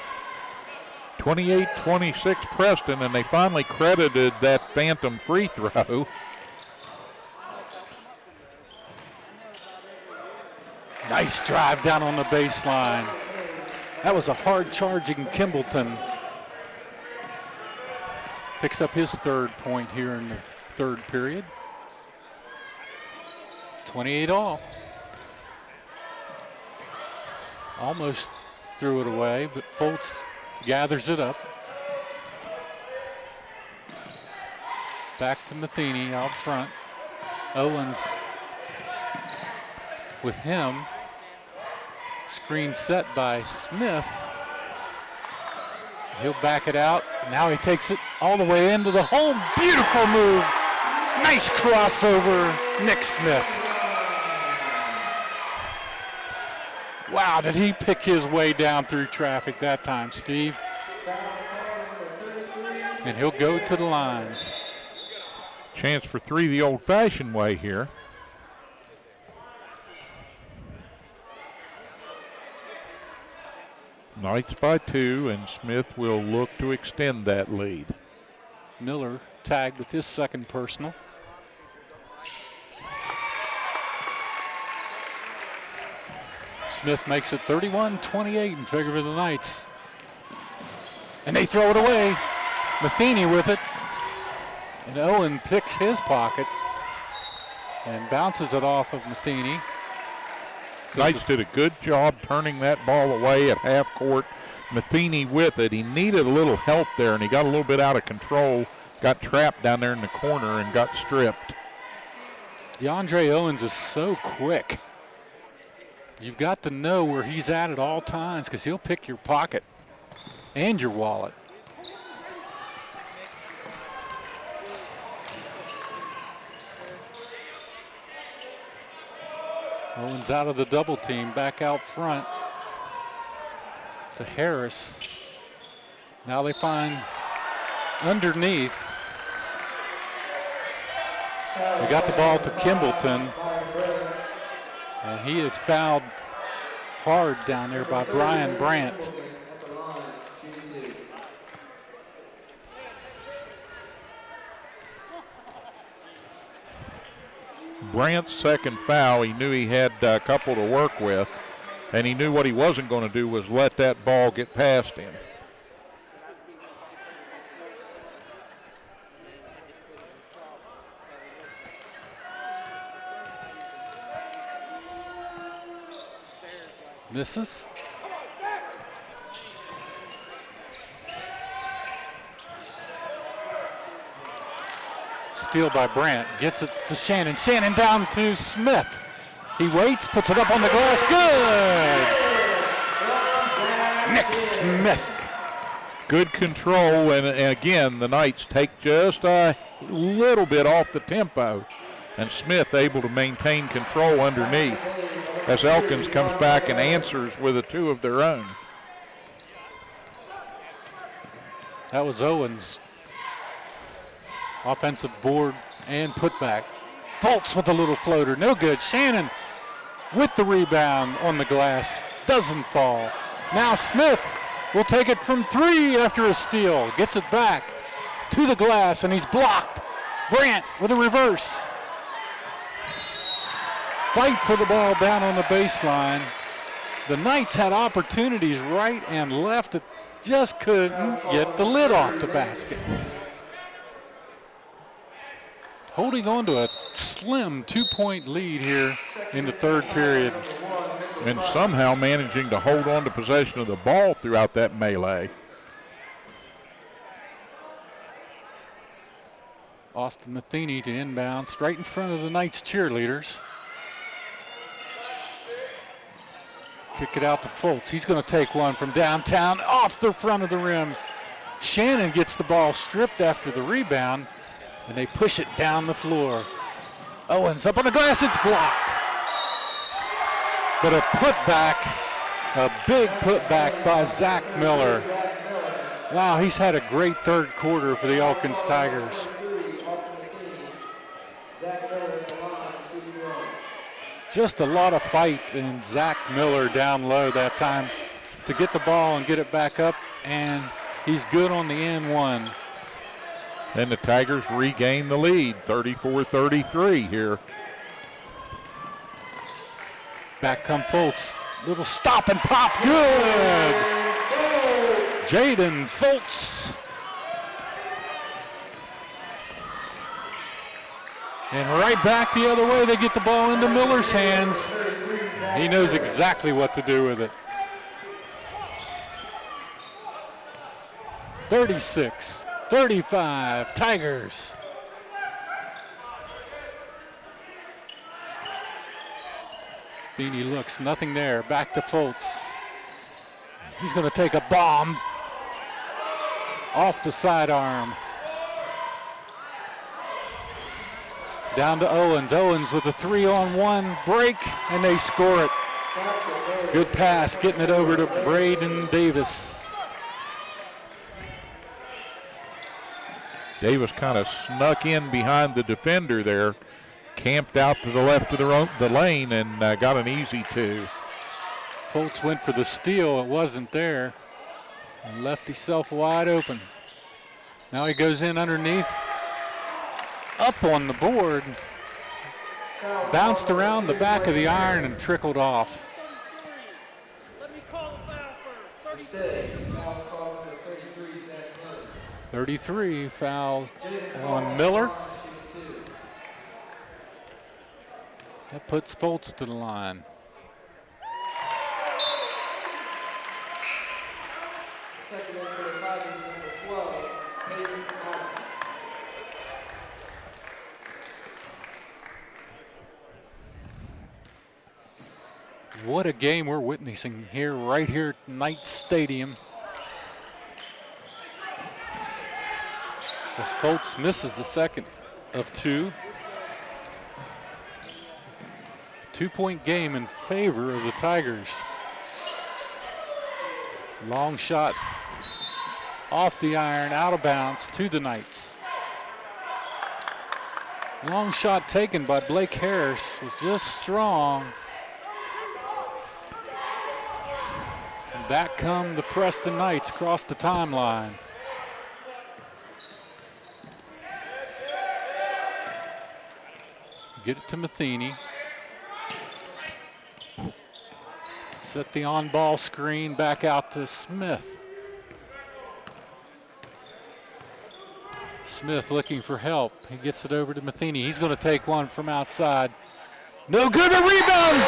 28-26 Preston, and they finally credited that phantom free throw. Nice drive down on the baseline. That was a hard charging Kimbleton. Picks up his third point here in the third period. 28 all. Almost threw it away, but Fultz gathers it up. Back to Matheny out front. Owens with him. Screen set by Smith. He'll back it out. Now he takes it all the way into the hole. Beautiful move. Nice crossover, Nick Smith. Wow, did he pick his way down through traffic that time, Steve? And he'll go to the line. Chance for three the old-fashioned way here. Knights by 2, and Smith will look to extend that lead. Miller tagged with his second personal. Smith makes it 31-28 in favor of the Knights. And they throw it away. Matheny with it. And Owen picks his pocket and bounces it off of Matheny. So Knights did a good job turning that ball away at half court. Matheny with it. He needed a little help there, and he got a little bit out of control. Got trapped down there in the corner and got stripped. DeAndre Owens is so quick. You've got to know where he's at all times because he'll pick your pocket and your wallet. Owens out of the double team, back out front to Harris. Now they find underneath. We got the ball to Kimbleton, and he is fouled hard down there by Brian Brandt. Brandt's second foul, he knew he had a couple to work with, and he knew what he wasn't going to do was let that ball get past him. Misses. Steal by Brandt, gets it to Shannon. Shannon down to Smith. He waits, puts it up on the glass. Good! Nick Smith. Good control, and again, the Knights take just a little bit off the tempo, and Smith able to maintain control underneath as Elkins comes back and answers with a two of their own. That was Owens. Offensive board and putback. Fultz with a little floater, no good. Shannon with the rebound on the glass, doesn't fall. Now Smith will take it from three after a steal. Gets it back to the glass, and he's blocked. Brandt with a reverse. Fight for the ball down on the baseline. The Knights had opportunities right and left that just couldn't get the lid off the basket. Holding on to a slim 2-point lead here in the third period. And somehow managing to hold on to possession of the ball throughout that melee. Austin Matheny to inbound, right in front of the Knights cheerleaders. Kick it out to Fultz. He's going to take one from downtown off the front of the rim. Shannon gets the ball stripped after the rebound, and they push it down the floor. Owens up on the glass, it's blocked. But a putback, a big putback by Zach Miller. Wow, he's had a great third quarter for the Elkins Tigers. Just a lot of fight in Zach Miller down low that time to get the ball and get it back up, and he's good on the and one. And the Tigers regain the lead, 34-33 here. Back come Fultz. Little stop and pop. Good! Jaden Fultz. And right back the other way, they get the ball into Miller's hands. He knows exactly what to do with it. 36-35, Tigers. Feeney looks, nothing there. Back to Fultz. He's going to take a bomb off the sidearm. Down to Owens. Owens with a 3-on-1 break, and they score it. Good pass, getting it over to Braden Davis. Davis kind of snuck in behind the defender there, camped out to the left of the lane, and got an easy two. Fultz went for the steal. It wasn't there. And left himself wide open. Now he goes in underneath. Up on the board. Bounced around the back of the iron and trickled off. 33 foul on Miller. That puts Fultz to the line. What a game we're witnessing here, right here at Knights Stadium. As Fultz misses the second of two. 2-point game in favor of the Tigers. Long shot off the iron, out of bounds to the Knights. Long shot taken by Blake Harris was just strong. And back come the Preston Knights across the timeline. Get it to Matheny. Set the on-ball screen back out to Smith. Smith looking for help. He gets it over to Matheny. He's going to take one from outside. No good, a rebound!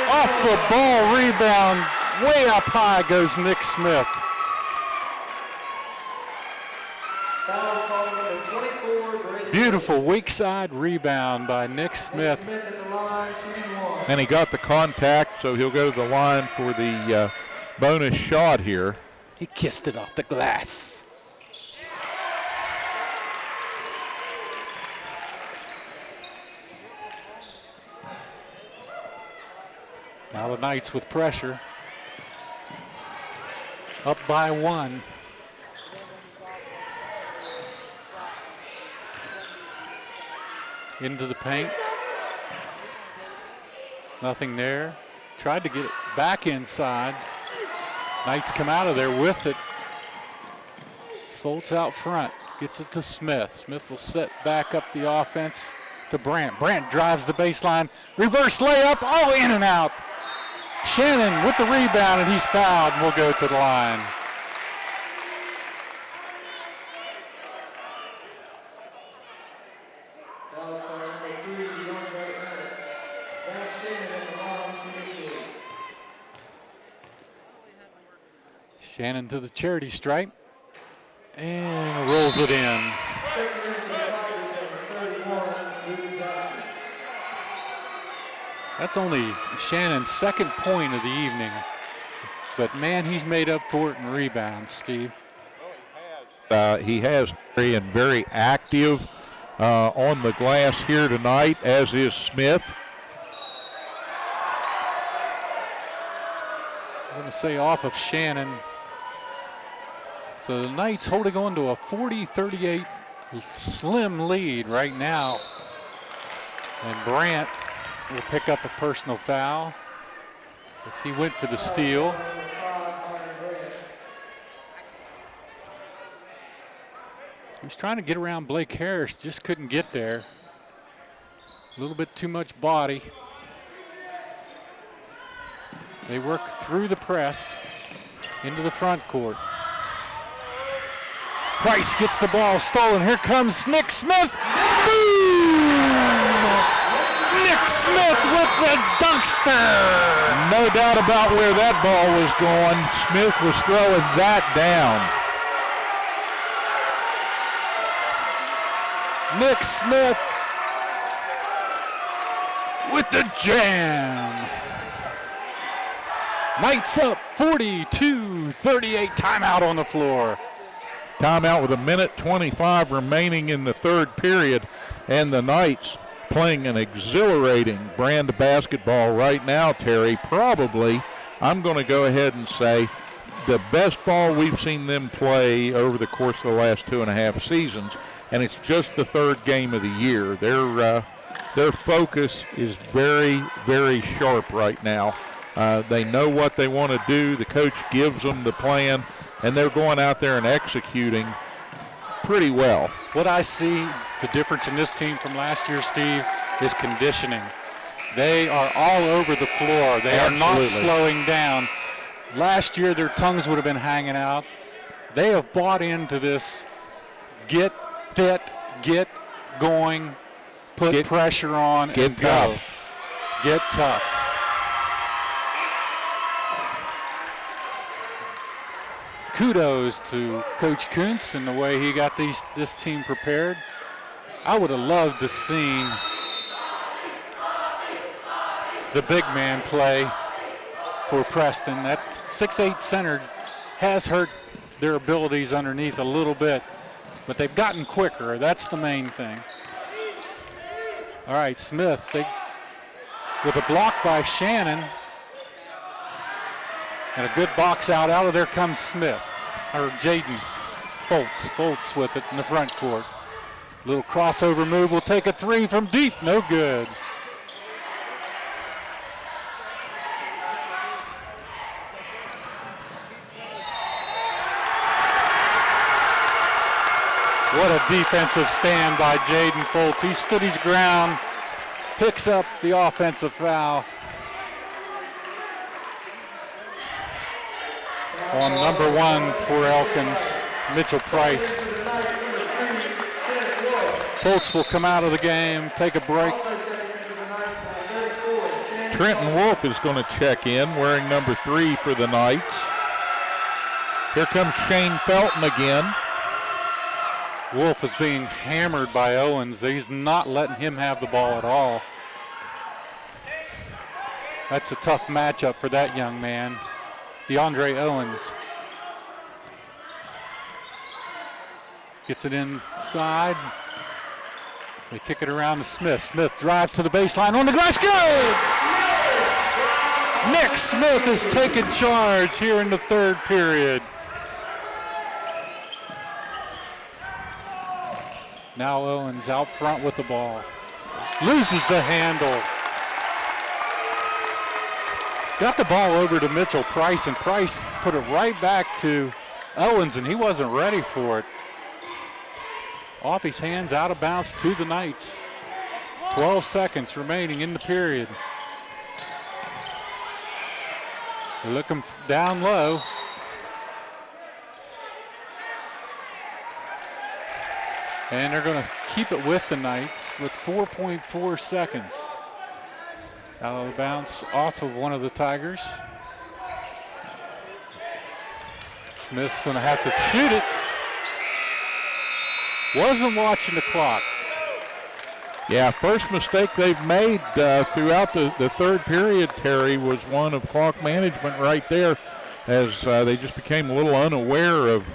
Off the ball rebound. Way up high goes Nick Smith. Beautiful weak side rebound by Nick Smith. And he got the contact, so he'll go to the line for the bonus shot here. He kissed it off the glass. Now the Knights with pressure. Up by one. Into the paint. Nothing there. Tried to get it back inside. Knights come out of there with it. Fultz out front. Gets it to Smith. Smith will set back up the offense to Brandt. Brandt drives the baseline. Reverse layup. Oh, in and out. Shannon with the rebound, and he's fouled and will go to the line. Shannon to the charity stripe and rolls it in. That's only Shannon's second point of the evening, but man, he's made up for it in rebounds, Steve. He has been very active on the glass here tonight, as is Smith. I'm going to say off of Shannon. So the Knights holding on to a 40-38 slim lead right now. And Brandt will pick up a personal foul as he went for the steal. He was trying to get around Blake Harris, just couldn't get there. A little bit too much body. They work through the press into the front court. Price gets the ball stolen. Here comes Nick Smith. Boom! Nick Smith with the dunkster. No doubt about where that ball was going. Smith was throwing that down. Nick Smith with the jam. Knights up 42-38. Timeout on the floor. Timeout with 1:25 remaining in the third period, and the Knights playing an exhilarating brand of basketball right now, Terry. Probably, I'm going to go ahead and say, the best ball we've seen them play over the course of the last 2.5 seasons, and it's just the third game of the year. their focus is very, very sharp right now. They know what they want to do. The coach gives them the plan, and they're going out there and executing pretty well. What I see, the difference in this team from last year, Steve, is conditioning. They are all over the floor. They are not slowing down. Last year, their tongues would have been hanging out. They have bought into this get fit, get going, put pressure on, and go. Get tough. Kudos to Coach Kuntz and the way he got this team prepared. I would have loved to see the big man play for Preston. That 6'8" center has hurt their abilities underneath a little bit, but they've gotten quicker. That's the main thing. All right, Smith, with a block by Shannon, and a good box out of there comes Smith, or Jaden Fultz. Fultz with it in the front court. Little crossover move, will take a three from deep, no good. What a defensive stand by Jaden Fultz. He stood his ground, picks up the offensive foul on number 1 for Elkins, Mitchell Price. Fultz will come out of the game, take a break. Trenton Wolf is going to check in, wearing number 3 for the Knights. Here comes Shane Felton again. Wolf is being hammered by Owens. He's not letting him have the ball at all. That's a tough matchup for that young man, DeAndre Owens. Gets it inside. They kick it around to Smith. Smith drives to the baseline on the glass. Good! Nick Smith has taken charge here in the third period. Now Owens out front with the ball. Loses the handle. Got the ball over to Mitchell Price, and Price put it right back to Owens, and he wasn't ready for it. Off his hands, out of bounds to the Knights. 12 seconds remaining in the period. They look him down low. And they're going to keep it with the Knights with 4.4 seconds. Out of the bounce off of one of the Tigers. Smith's going to have to shoot it. Wasn't watching the clock. Yeah, first mistake they've made throughout the third period, Terry, was one of clock management right there, as they just became a little unaware of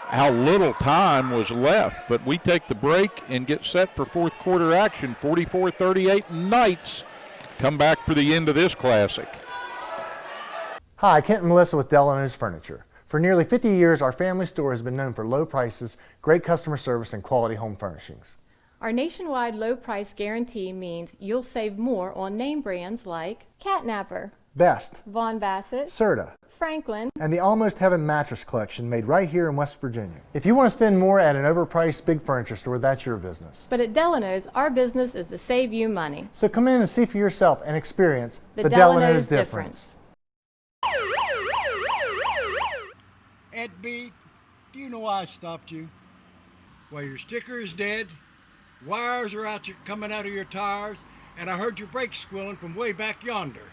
how little time was left. But we take the break and get set for fourth quarter action. 44-38 Knights come back for the end of this classic. Hi, Kent and Melissa with Delano's Furniture. For nearly 50 years, our family store has been known for low prices, great customer service, and quality home furnishings. Our nationwide low price guarantee means you'll save more on name brands like Catnapper, Best, Von Bassett, Serta, Franklin, and the Almost Heaven mattress collection made right here in West Virginia. If you want to spend more at an overpriced big furniture store, that's your business. But at Delano's, our business is to save you money. So come in and see for yourself and experience the Delano's difference. Ed B, do you know why I stopped you? Well, your sticker is dead, wires are coming out of your tires, and I heard your brakes squealing from way back yonder.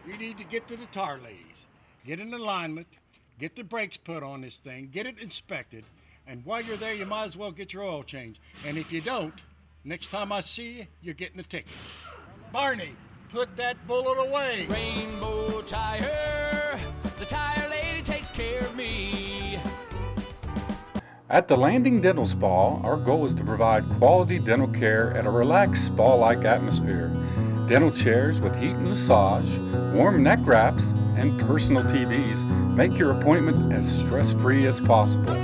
You need to get to the tire ladies, get in alignment, get the brakes put on this thing, get it inspected, and while you're there, you might as well get your oil changed. And if you don't, next time I see you, you're getting a ticket. Barney, put that bullet away. Rainbow Tire, the tire lady takes care of me. At the Landing Dental Spa, our goal is to provide quality dental care at a relaxed spa-like atmosphere. Dental chairs with heat and massage, warm neck wraps, and personal TVs make your appointment as stress-free as possible.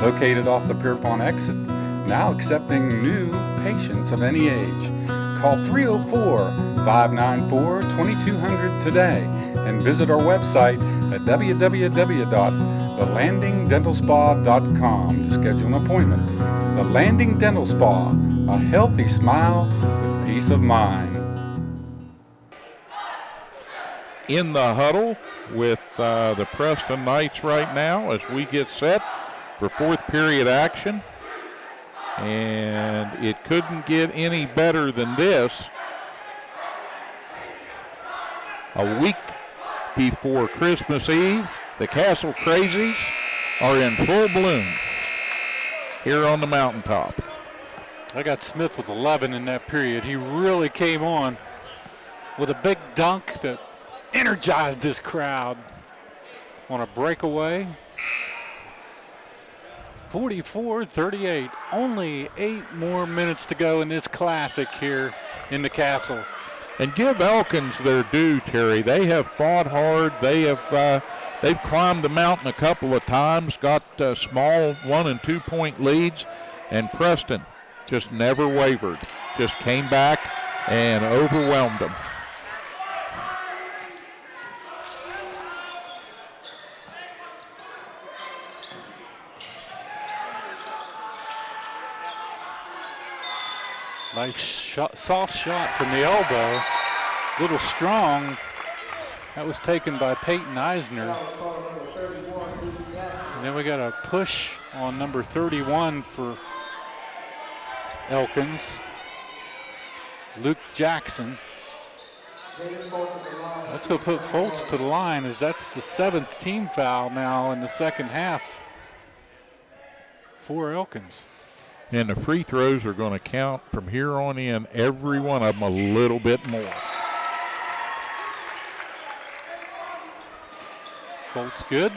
Located off the Pierpont exit, now accepting new patients of any age. Call 304-594-2200 today and visit our website at www.thelandingdentalspa.com to schedule an appointment. The Landing Dental Spa, a healthy smile with peace of mind. In the huddle with the Preston Knights right now as we get set for fourth period action. And it couldn't get any better than this. A week before Christmas Eve, the Castle Crazies are in full bloom here on the mountaintop. I got Smith with 11 in that period. He really came on with a big dunk that energized this crowd on a breakaway. 44-38. Only 8 more minutes to go in this classic here in the Castle. And give Elkins their due, Terry. They have fought hard. They've climbed the mountain a couple of times, got small 1- and 2-point leads, and Preston just never wavered. Just came back and overwhelmed them. Nice shot, soft shot from the elbow. Little strong. That was taken by Peyton Eisner. And then we got a push on number 31 for Elkins. Luke Jackson. Let's go put Fultz to the line, as that's the 7th team foul now in the second half for Elkins. And the free throws are going to count from here on in, every one of them a little bit more. Fultz good.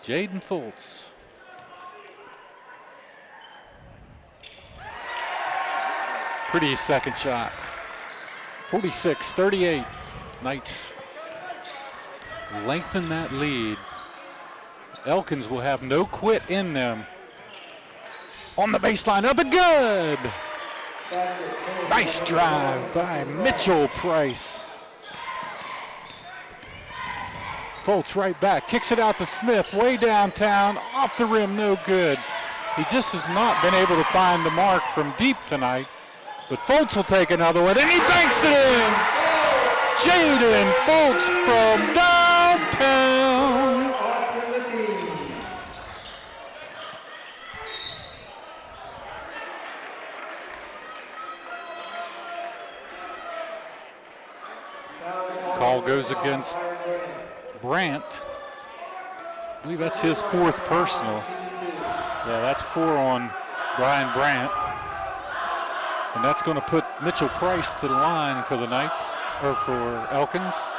Jaden Fultz. Pretty second shot. 46-38. Knights lengthen that lead. Elkins will have no quit in them. On the baseline, up and good. Nice drive by Mitchell Price. Fultz right back, kicks it out to Smith, way downtown, off the rim, no good. He just has not been able to find the mark from deep tonight. But Fultz will take another one, and he banks it in! Jaden Fultz from downtown. Call goes against Brandt. I believe that's his 4th personal. Yeah, that's 4 on Brian Brandt. And that's going to put Mitchell Price to the line for the Knights, or for Elkins.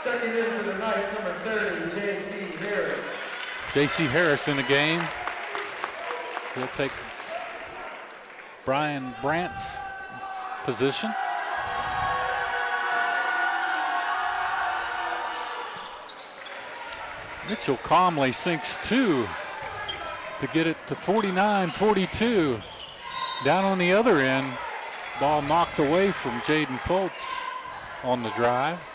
Checking in for the Knights, number 30, J.C. Harris. J.C. Harris in the game. He'll take Brian Brandt's position. Mitchell calmly sinks 2 to get it to 49-42. Down on the other end, ball knocked away from Jaden Fultz on the drive.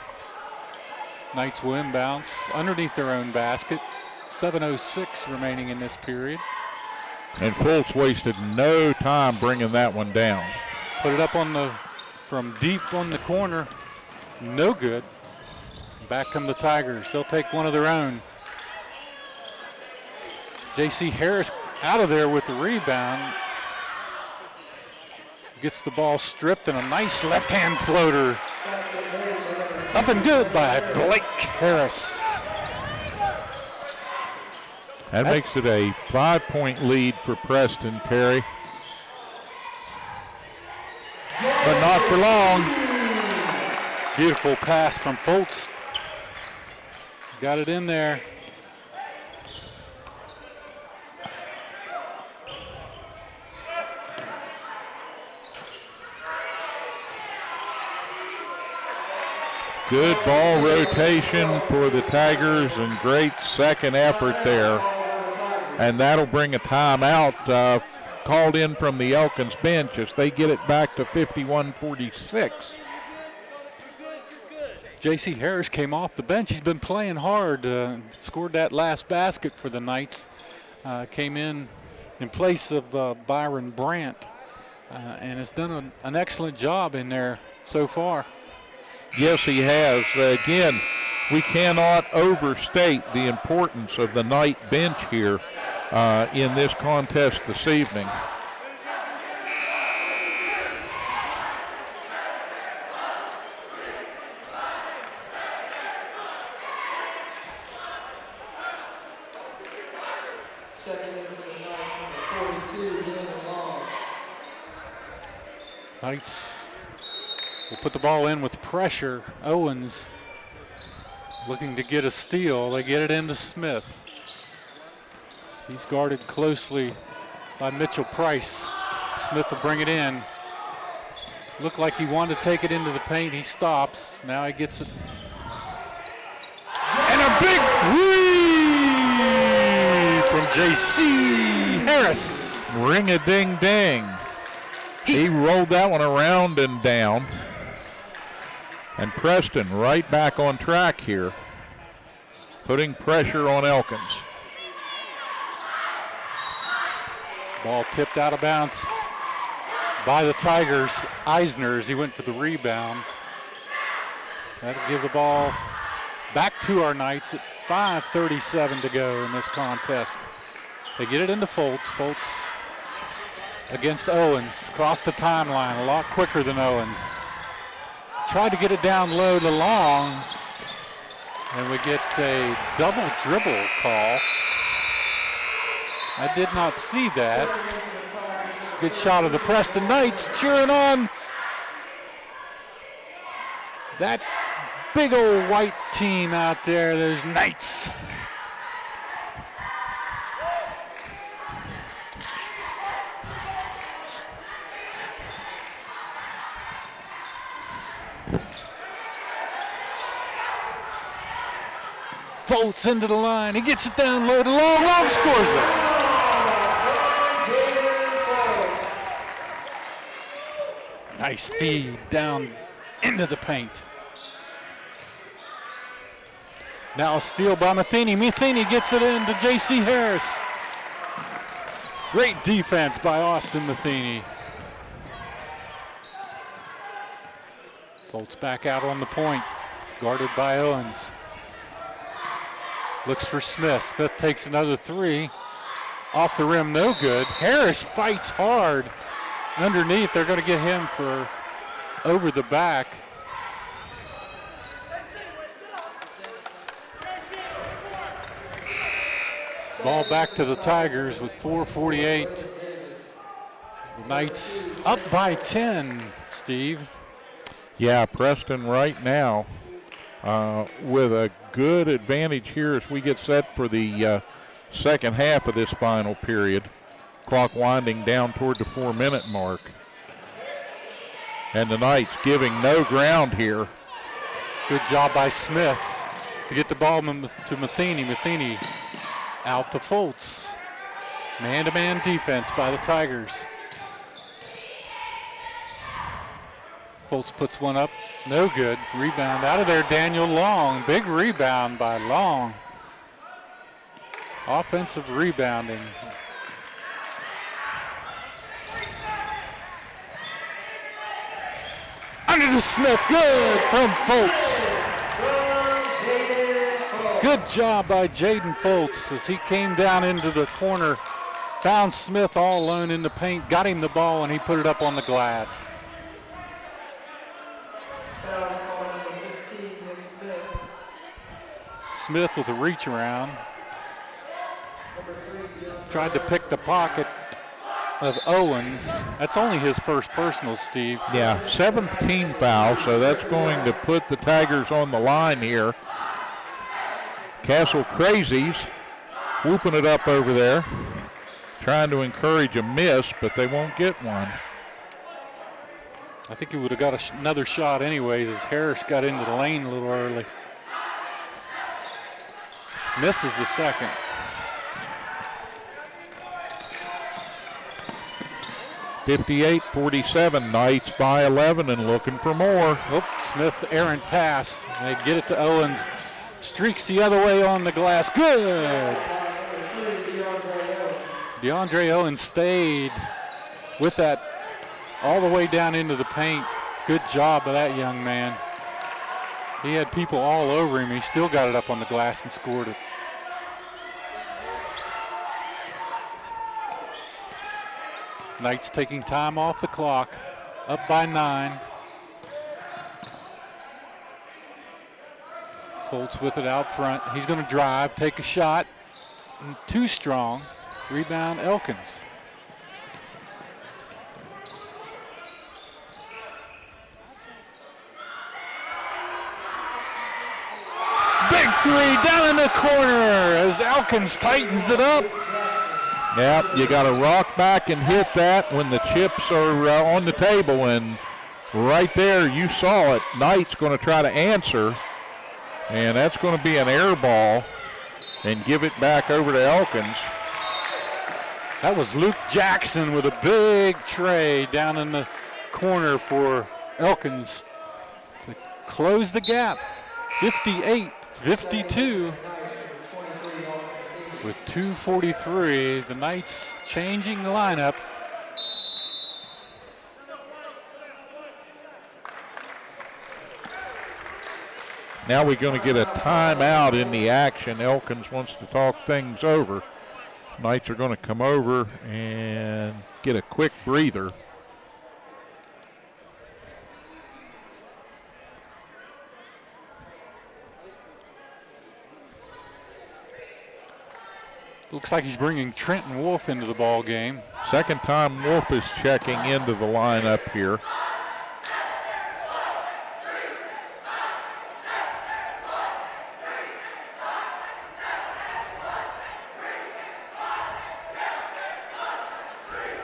Knights will inbounds underneath their own basket. 7:06 remaining in this period. And Fultz wasted no time bringing that one down. Put it up on the, from deep on the corner, no good. Back come the Tigers. They'll take one of their own. J.C. Harris out of there with the rebound. Gets the ball stripped, and a nice left-hand floater. Up and good by Blake Harris. That makes it a 5-point lead for Preston, Terry. But not for long. Beautiful pass from Fultz. Got it in there. Good ball rotation for the Tigers and great second effort there. And that'll bring a timeout called in from the Elkins bench as they get it back to 51-46. J.C. Harris came off the bench. He's been playing hard, scored that last basket for the Knights. Came in place of Byron Brandt and has done an excellent job in there so far. Yes, he has. Again, we cannot overstate the importance of the Knight bench here in this contest this evening. Knights will put the ball in with pressure. Owens looking to get a steal. They get it into Smith. He's guarded closely by Mitchell Price. Smith will bring it in. Looked like he wanted to take it into the paint. He stops. Now he gets it. And a big three from J.C. Harris. Ring-a-ding-ding. He rolled that one around and down. And Preston right back on track here, putting pressure on Elkins. Ball tipped out of bounds by the Tigers. Eisner, as he went for the rebound. That'll give the ball back to our Knights at 5:37 to go in this contest. They get it into Fultz. Fultz against Owens, across the timeline, a lot quicker than Owens. Tried to get it down low to Long, and we get a double dribble call. I did not see that. Good shot of the Preston Knights, cheering on that big old white team out there, those Knights. Fultz into the line. He gets it down low to Long. Long scores it. Nice feed down into the paint. Now a steal by Matheny. Matheny gets it into J.C. Harris. Great defense by Austin Matheny. Fultz back out on the point, guarded by Owens. Looks for Smith. Smith takes another three. Off the rim, no good. Harris fights hard underneath. They're going to get him for over the back. Ball back to the Tigers with 4:48. The Knights up by 10, Steve. Yeah, Preston right now with a good advantage here as we get set for the second half of this final period. Clock winding down toward the 4-minute mark. And the Knights giving no ground here. Good job by Smith to get the ball to Matheny. Matheny out to Fultz. Man-to-man defense by the Tigers. Fultz puts one up, no good. Rebound out of there, Daniel Long. Big rebound by Long. Offensive rebounding. Under to Smith, good from Fultz. Good job by Jaden Fultz as he came down into the corner, found Smith all alone in the paint, got him the ball, and he put it up on the glass. Smith with a reach around. Tried to pick the pocket of Owens. That's only his first personal, Steve. Yeah, 7th team foul, so that's going to put the Tigers on the line here. Castle Crazies whooping it up over there, trying to encourage a miss, but they won't get one. I think he would have got another shot anyways as Harris got into the lane a little early. Misses the second. (58-47), Knights by 11 and looking for more. Oh, Smith errant pass. They get it to Owens. Streaks the other way on the glass. Good. DeAndre Owens stayed with that all the way down into the paint. Good job by that young man. He had people all over him. He still got it up on the glass and scored it. Knights taking time off the clock, up by 9. Fultz with it out front. He's going to drive, take a shot. Too strong. Rebound, Elkins. Big three down in the corner as Elkins tightens it up. Yep, you got to rock back and hit that when the chips are on the table, and right there you saw it. Knight's going to try to answer, and that's going to be an air ball and give it back over to Elkins. That was Luke Jackson with a big tray down in the corner for Elkins to close the gap. 58-52. With 2:43, the Knights changing the lineup. Now we're going to get a timeout in the action. Elkins wants to talk things over. Knights are going to come over and get a quick breather. Looks like he's bringing Trenton Wolf into the ball game. Second time Wolf is checking into the lineup here.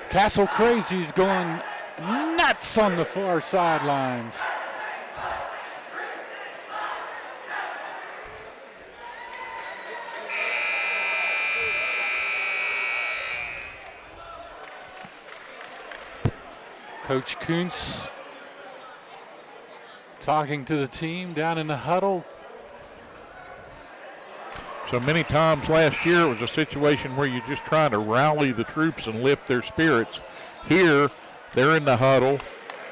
Castle Crazy's going nuts on the far sidelines. Coach Kuntz talking to the team down in the huddle. So many times last year it was a situation where you're just trying to rally the troops and lift their spirits. Here, they're in the huddle.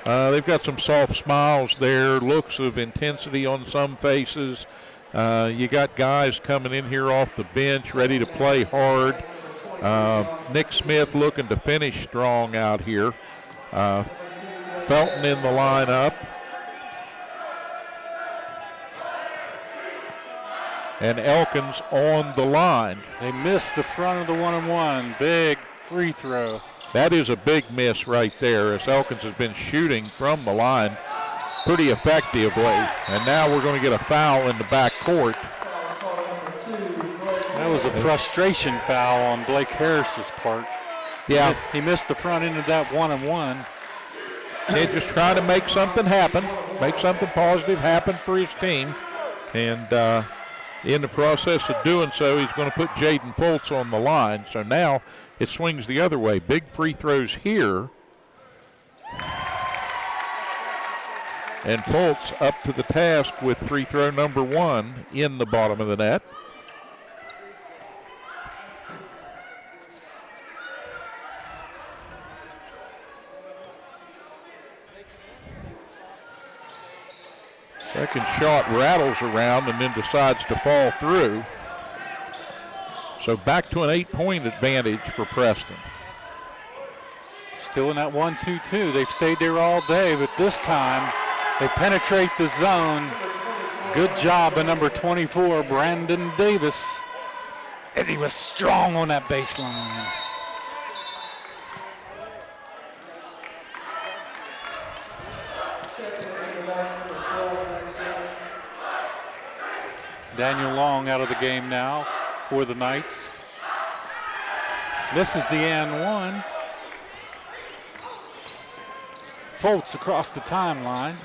They've got some soft smiles there, looks of intensity on some faces. You got guys coming in here off the bench ready to play hard. Nick Smith looking to finish strong out here. Felton in the lineup. And Elkins on the line. They missed the front of the one-on-one. Big free throw. That is a big miss right there, as Elkins has been shooting from the line pretty effectively. And now we're going to get a foul in the back court. That was a frustration foul on Blake Harris's part. Yeah. He missed the front end of that one-on-one. He's just trying to make something happen, make something positive happen for his team. And in the process of doing so, he's going to put Jaden Fultz on the line. So now it swings the other way. Big free throws here. And Fultz up to the task with free throw number 1 in the bottom of the net. Second shot rattles around and then decides to fall through. So back to an 8-point advantage for Preston. Still in that 1-2-2. They've stayed there all day, but this time they penetrate the zone. Good job by number 24, Brandon Davis, as he was strong on that baseline. Daniel Long out of the game now for the Knights. Misses the and one. Fultz across the timeline.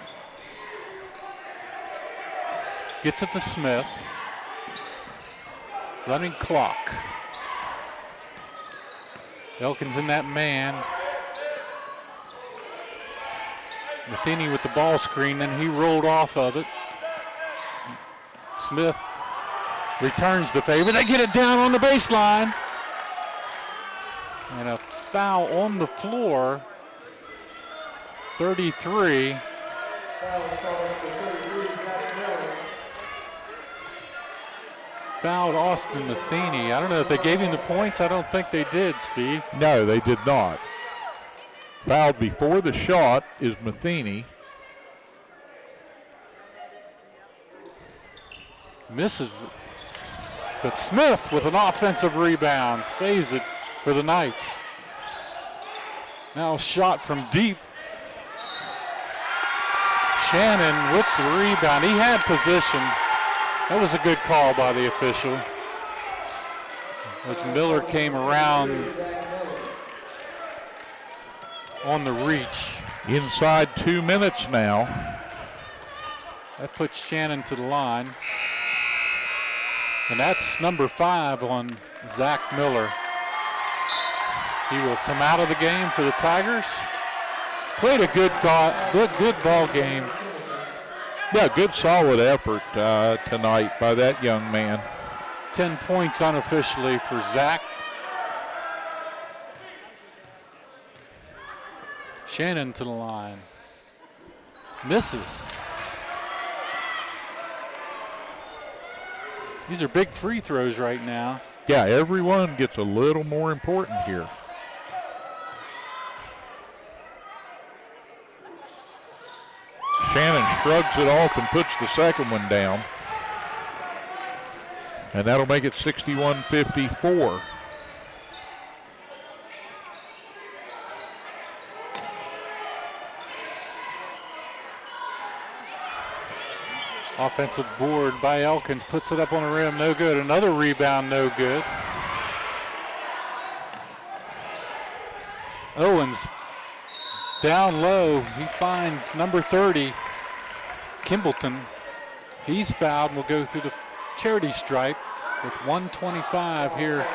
Gets it to Smith. Running clock. Elkins in that man. Matheny with the ball screen, then he rolled off of it. Smith returns the favor. They get it down on the baseline. And a foul on the floor. 33. Fouled Austin Matheny. I don't know if they gave him the points. I don't think they did, Steve. No, they did not. Fouled before the shot is Matheny. Misses it. But Smith with an offensive rebound saves it for the Knights. Now shot from deep. Shannon with the rebound. He had position. That was a good call by the official. As Miller came around on the reach. Inside 2 minutes now. That puts Shannon to the line. And that's number 5 on Zach Miller. He will come out of the game for the Tigers. Played a good ball game. Yeah, good solid effort tonight by that young man. 10 points unofficially for Zach. Shannon to the line. Misses. These are big free throws right now. Yeah, everyone gets a little more important here. Shannon shrugs it off and puts the second one down. And that'll make it 61-54. Offensive board by Elkins, puts it up on the rim, no good. Another rebound, no good. Owens down low, he finds number 30, Kimbleton. He's fouled and will go through the charity stripe with 1:25 here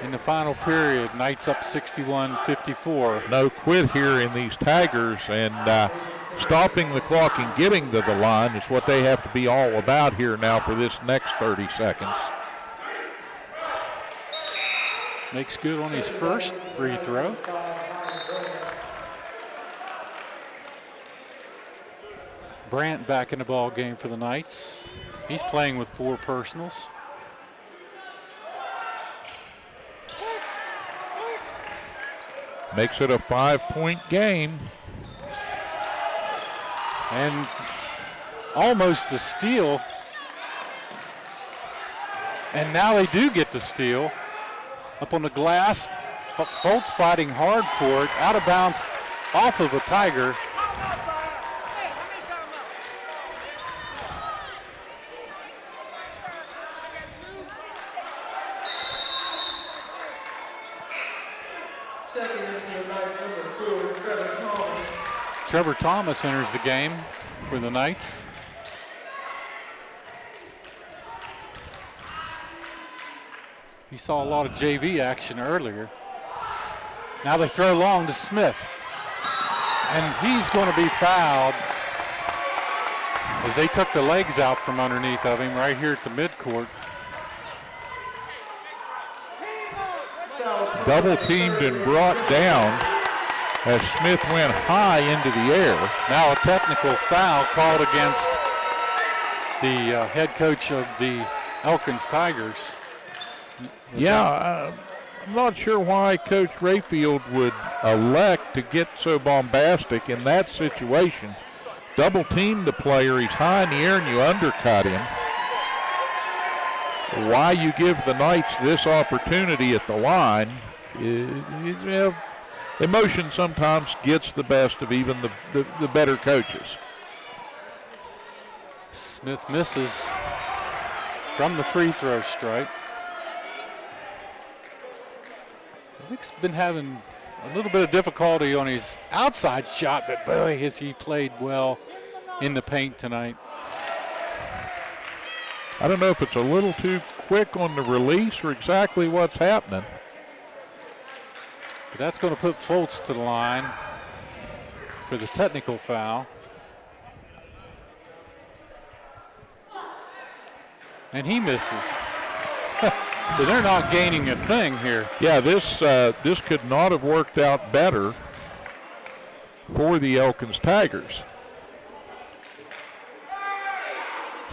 in the final period. Knights up 61-54. No quit here in these Tigers, and stopping the clock and getting to the line is what they have to be all about here now for this next 30 seconds. Makes good on his first free throw. Brandt back in the ball game for the Knights. He's playing with 4 personals. Makes it a 5-point game. And almost a steal. And now they do get the steal. Up on the glass, Fultz fighting hard for it. Out of bounds off of a Tiger. Trevor Thomas enters the game for the Knights. He saw a lot of JV action earlier. Now they throw long to Smith. And he's going to be fouled as they took the legs out from underneath of him right here at the midcourt. Double teamed and brought down as Smith went high into the air. Now a technical foul called against the head coach of the Elkins Tigers. I'm not sure why Coach Rayfield would elect to get so bombastic in that situation. Double team the player, he's high in the air and you undercut him. Why you give the Knights this opportunity at the line, emotion sometimes gets the best of even the better coaches. Smith misses from the free throw stripe. Nick's been having a little bit of difficulty on his outside shot, but boy, has he played well in the paint tonight. I don't know if it's a little too quick on the release or exactly what's happening. But that's going to put Fultz to the line for the technical foul. And he misses. So they're not gaining a thing here. Yeah, this could not have worked out better for the Elkins Tigers.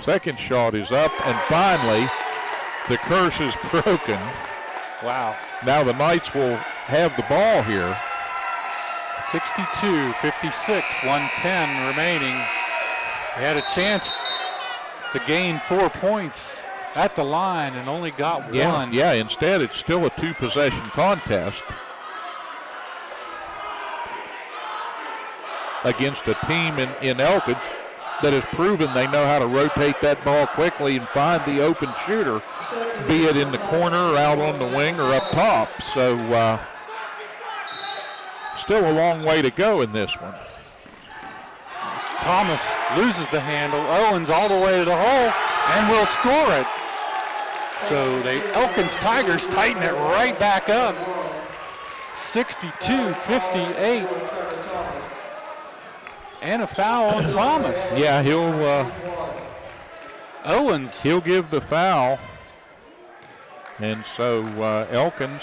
Second shot is up, and finally the curse is broken. Wow. Now the Knights will have the ball here. 62-56, 1:10 remaining. They had a chance to gain 4 points at the line and only got one. Yeah, instead it's still a two-possession contest against a team in Elkins that has proven they know how to rotate that ball quickly and find the open shooter, be it in the corner or out on the wing or up top. So still a long way to go in this one. Thomas loses the handle. Owens all the way to the hole and will score it. So the Elkins Tigers tighten it right back up. 62-58. And a foul on Thomas. Yeah, Owens. He'll give the foul. And so Elkins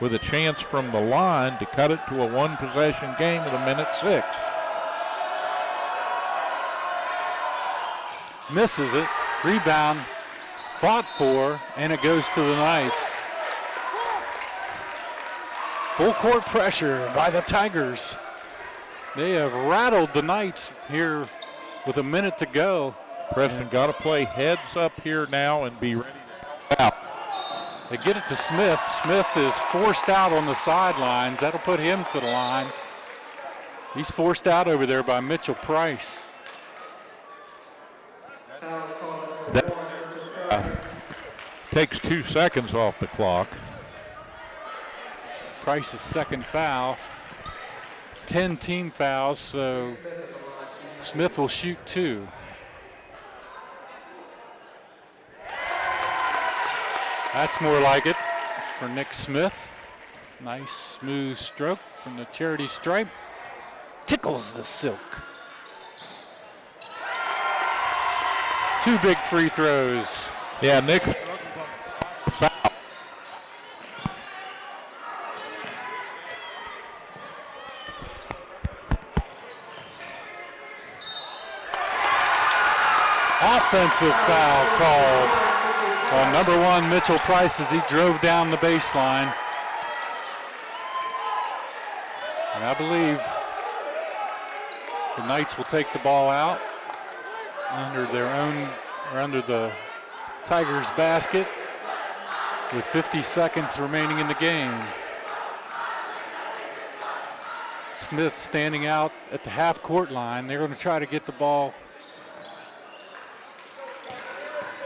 with a chance from the line to cut it to a one-possession game with 1:06. Misses it. Rebound fought for, and it goes to the Knights. Full court pressure by the Tigers. They have rattled the Knights here with a minute to go. Preston got to play heads up here now and be ready to out. They get it to Smith. Smith is forced out on the sidelines. That'll put him to the line. He's forced out over there by Mitchell Price. That takes 2 seconds off the clock. Price's second foul. 10 team fouls, so Smith will shoot 2. That's more like it for Nick Smith. Nice smooth stroke from the charity stripe. Tickles the silk. 2 big free throws. Yeah, Nick. Offensive foul called on number 1, Mitchell Price, as he drove down the baseline. And I believe the Knights will take the ball out under their own, or under the Tigers basket with 50 seconds remaining in the game. Smith standing out at the half court line. They're going to try to get the ball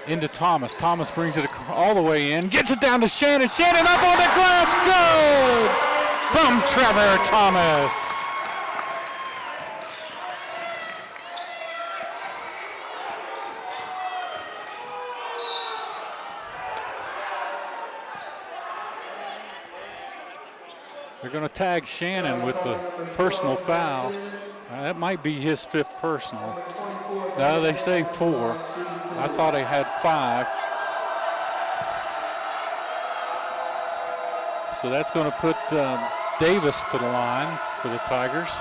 into Thomas. Thomas brings it all the way in, gets it down to Shannon. Shannon up on the glass, good from Trevor Thomas. They're going to tag Shannon with the personal foul. That might be his 5th personal. No, they say 4. I thought he had 5. So that's going to put Davis to the line for the Tigers.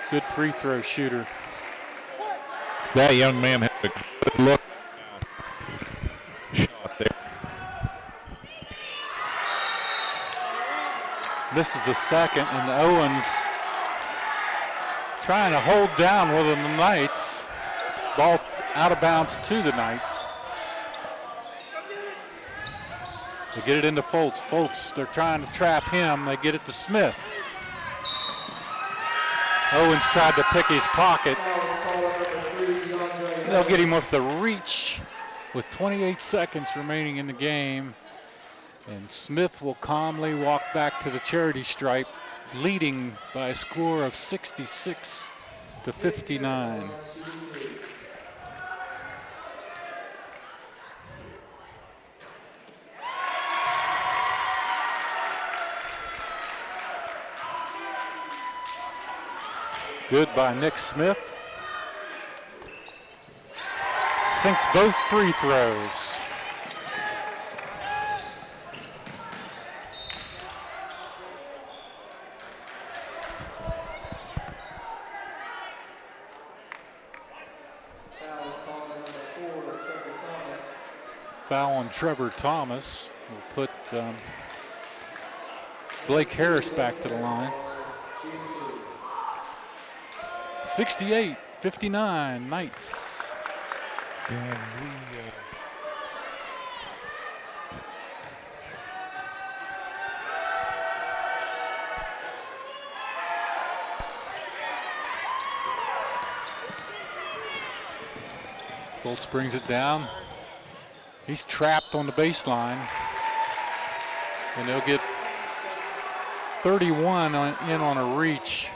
Good free throw shooter. That young man had a good look shot there. This is the second, and Owens trying to hold down one of the Knights. Ball out of bounds to the Knights. They get it into Fultz. Fultz, they're trying to trap him. They get it to Smith. Owens tried to pick his pocket. They'll get him with the reach with 28 seconds remaining in the game. And Smith will calmly walk back to the charity stripe, leading by a score of 66-59. Good by Nick Smith. Sinks both free throws. Foul on Trevor Thomas will put Blake Harris back to the line. 68-59 Knights. And Fultz brings it down. He's trapped on the baseline. And they'll get 31 in on a reach.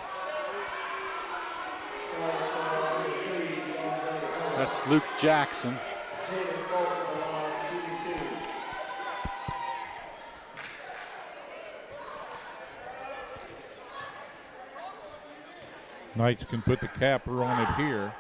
That's Luke Jackson. Knights can put the capper on it here.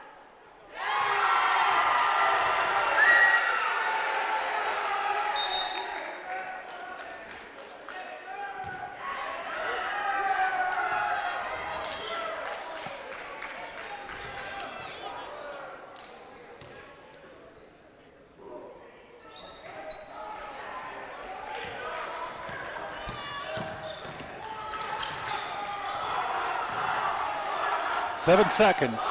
Seven seconds.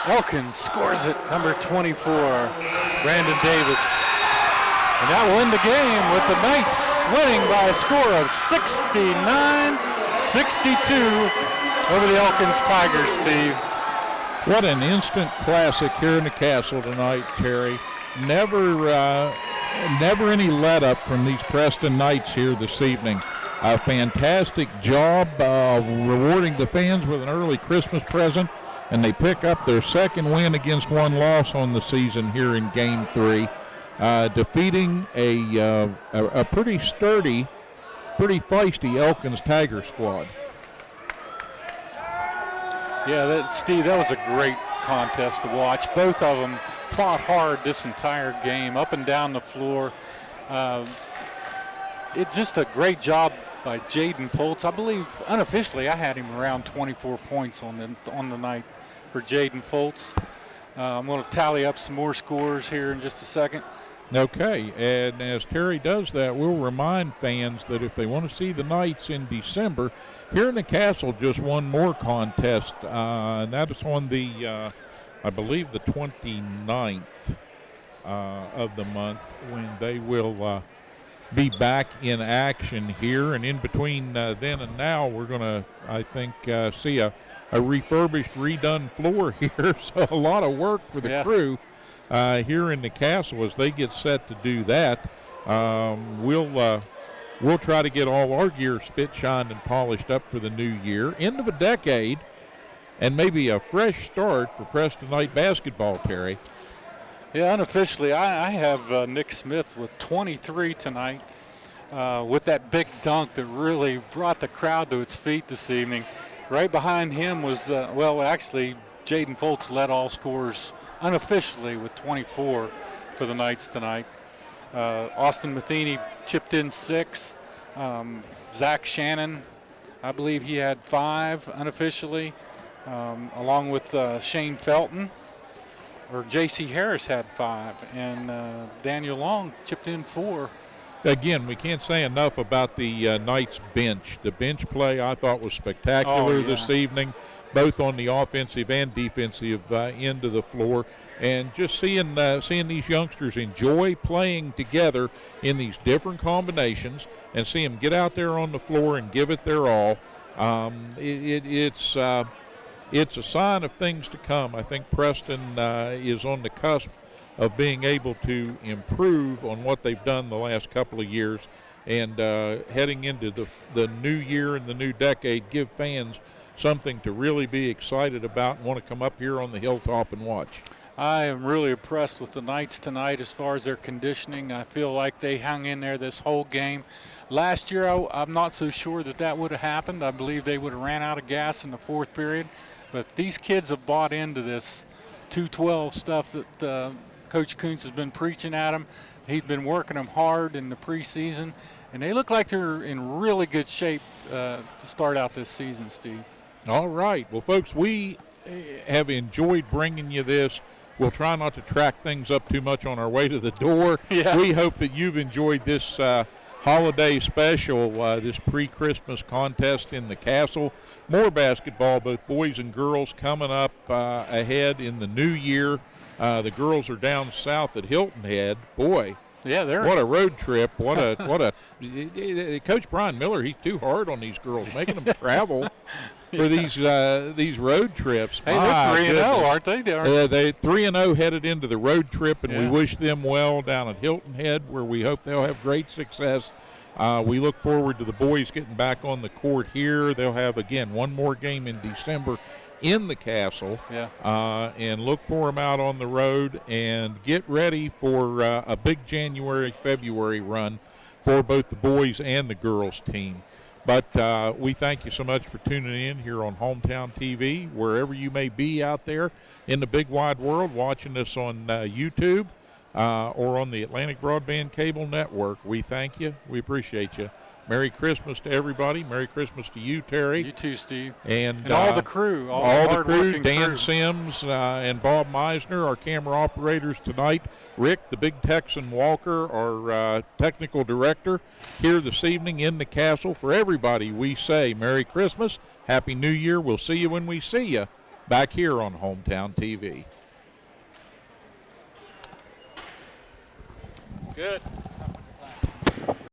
Elkins scores it, number 24, Brandon Davis. And that will end the game with the Knights winning by a score of 69-62 over the Elkins Tigers, Steve. What an instant classic here in the castle tonight, Terry. Never any let up from these Preston Knights here this evening. A fantastic job rewarding the fans with an early Christmas present, and they pick up their second win against one loss on the season here in Game 3, defeating a pretty sturdy, pretty feisty Elkins Tiger squad. Yeah, Steve, that was a great contest to watch. Both of them fought hard this entire game, up and down the floor. Just a great job by Jaden Fultz. I believe unofficially I had him around 24 points on the night for Jaden Fultz. I'm going to tally up some more scores here in just a second. Okay, and as Terry does that, we'll remind fans that if they want to see the Knights in December, here in the castle just one more contest, and that is on the, I believe, the 29th of the month, when they will be back in action here. And in between then and now, we're going to, I think, see a refurbished, redone floor here. So a lot of work for the crew here in the castle as they get set to do that. We'll try to get all our gear spit shined and polished up for the new year. End of a decade, and maybe a fresh start for Preston Knight basketball, Terry. Yeah, unofficially, I have Nick Smith with 23 tonight with that big dunk that really brought the crowd to its feet this evening. Right behind him was, actually, Jaden Fultz led all scorers unofficially with 24 for the Knights tonight. Austin Matheny chipped in 6. Zach Shannon, I believe he had 5 unofficially, along with Shane Felton. Or J.C. Harris had 5, and Daniel Long chipped in 4. Again, we can't say enough about the Knights bench. The bench play I thought was spectacular this evening, both on the offensive and defensive end of the floor. And just seeing these youngsters enjoy playing together in these different combinations, and see them get out there on the floor and give it their all, it's a sign of things to come. I think Preston is on the cusp of being able to improve on what they've done the last couple of years, and heading into the new year and the new decade, give fans something to really be excited about and want to come up here on the hilltop and watch. I am really impressed with the Knights tonight as far as their conditioning. I feel like they hung in there this whole game. Last year, I'm not so sure that would have happened. I believe they would have ran out of gas in the fourth period. But these kids have bought into this 212 stuff that Coach Kuntz has been preaching at them. He's been working them hard in the preseason, and they look like they're in really good shape to start out this season, Steve. All right. Well, folks, we have enjoyed bringing you this. We'll try not to track things up too much on our way to the door. Yeah. We hope that you've enjoyed this holiday special, this pre-Christmas contest in the castle. More basketball, both boys and girls, coming up ahead in the new year. The girls are down south at Hilton Head. Boy, yeah, what a road trip! What a Coach Brian Miller. He's too hard on these girls, making them travel for these road trips. Hey, they're 3-0, aren't they? They're 3-0 headed into the road trip, and we wish them well down at Hilton Head, where we hope they'll have great success. We look forward to the boys getting back on the court here. They'll have, again, one more game in December in the castle, and look for them out on the road, and get ready for a big January-February run for both the boys and the girls team. But we thank you so much for tuning in here on Hometown TV, wherever you may be out there in the big wide world, watching us on YouTube or on the Atlantic Broadband Cable Network. We thank you. We appreciate you. Merry Christmas to everybody. Merry Christmas to you, Terry. You too, Steve. And all the crew. All the crew, Dan Sims and Bob Meisner, our camera operators tonight. Rick, the big Texan Walker, our technical director, here this evening in the castle. For everybody, we say Merry Christmas, Happy New Year. We'll see you when we see you back here on Hometown TV. Good.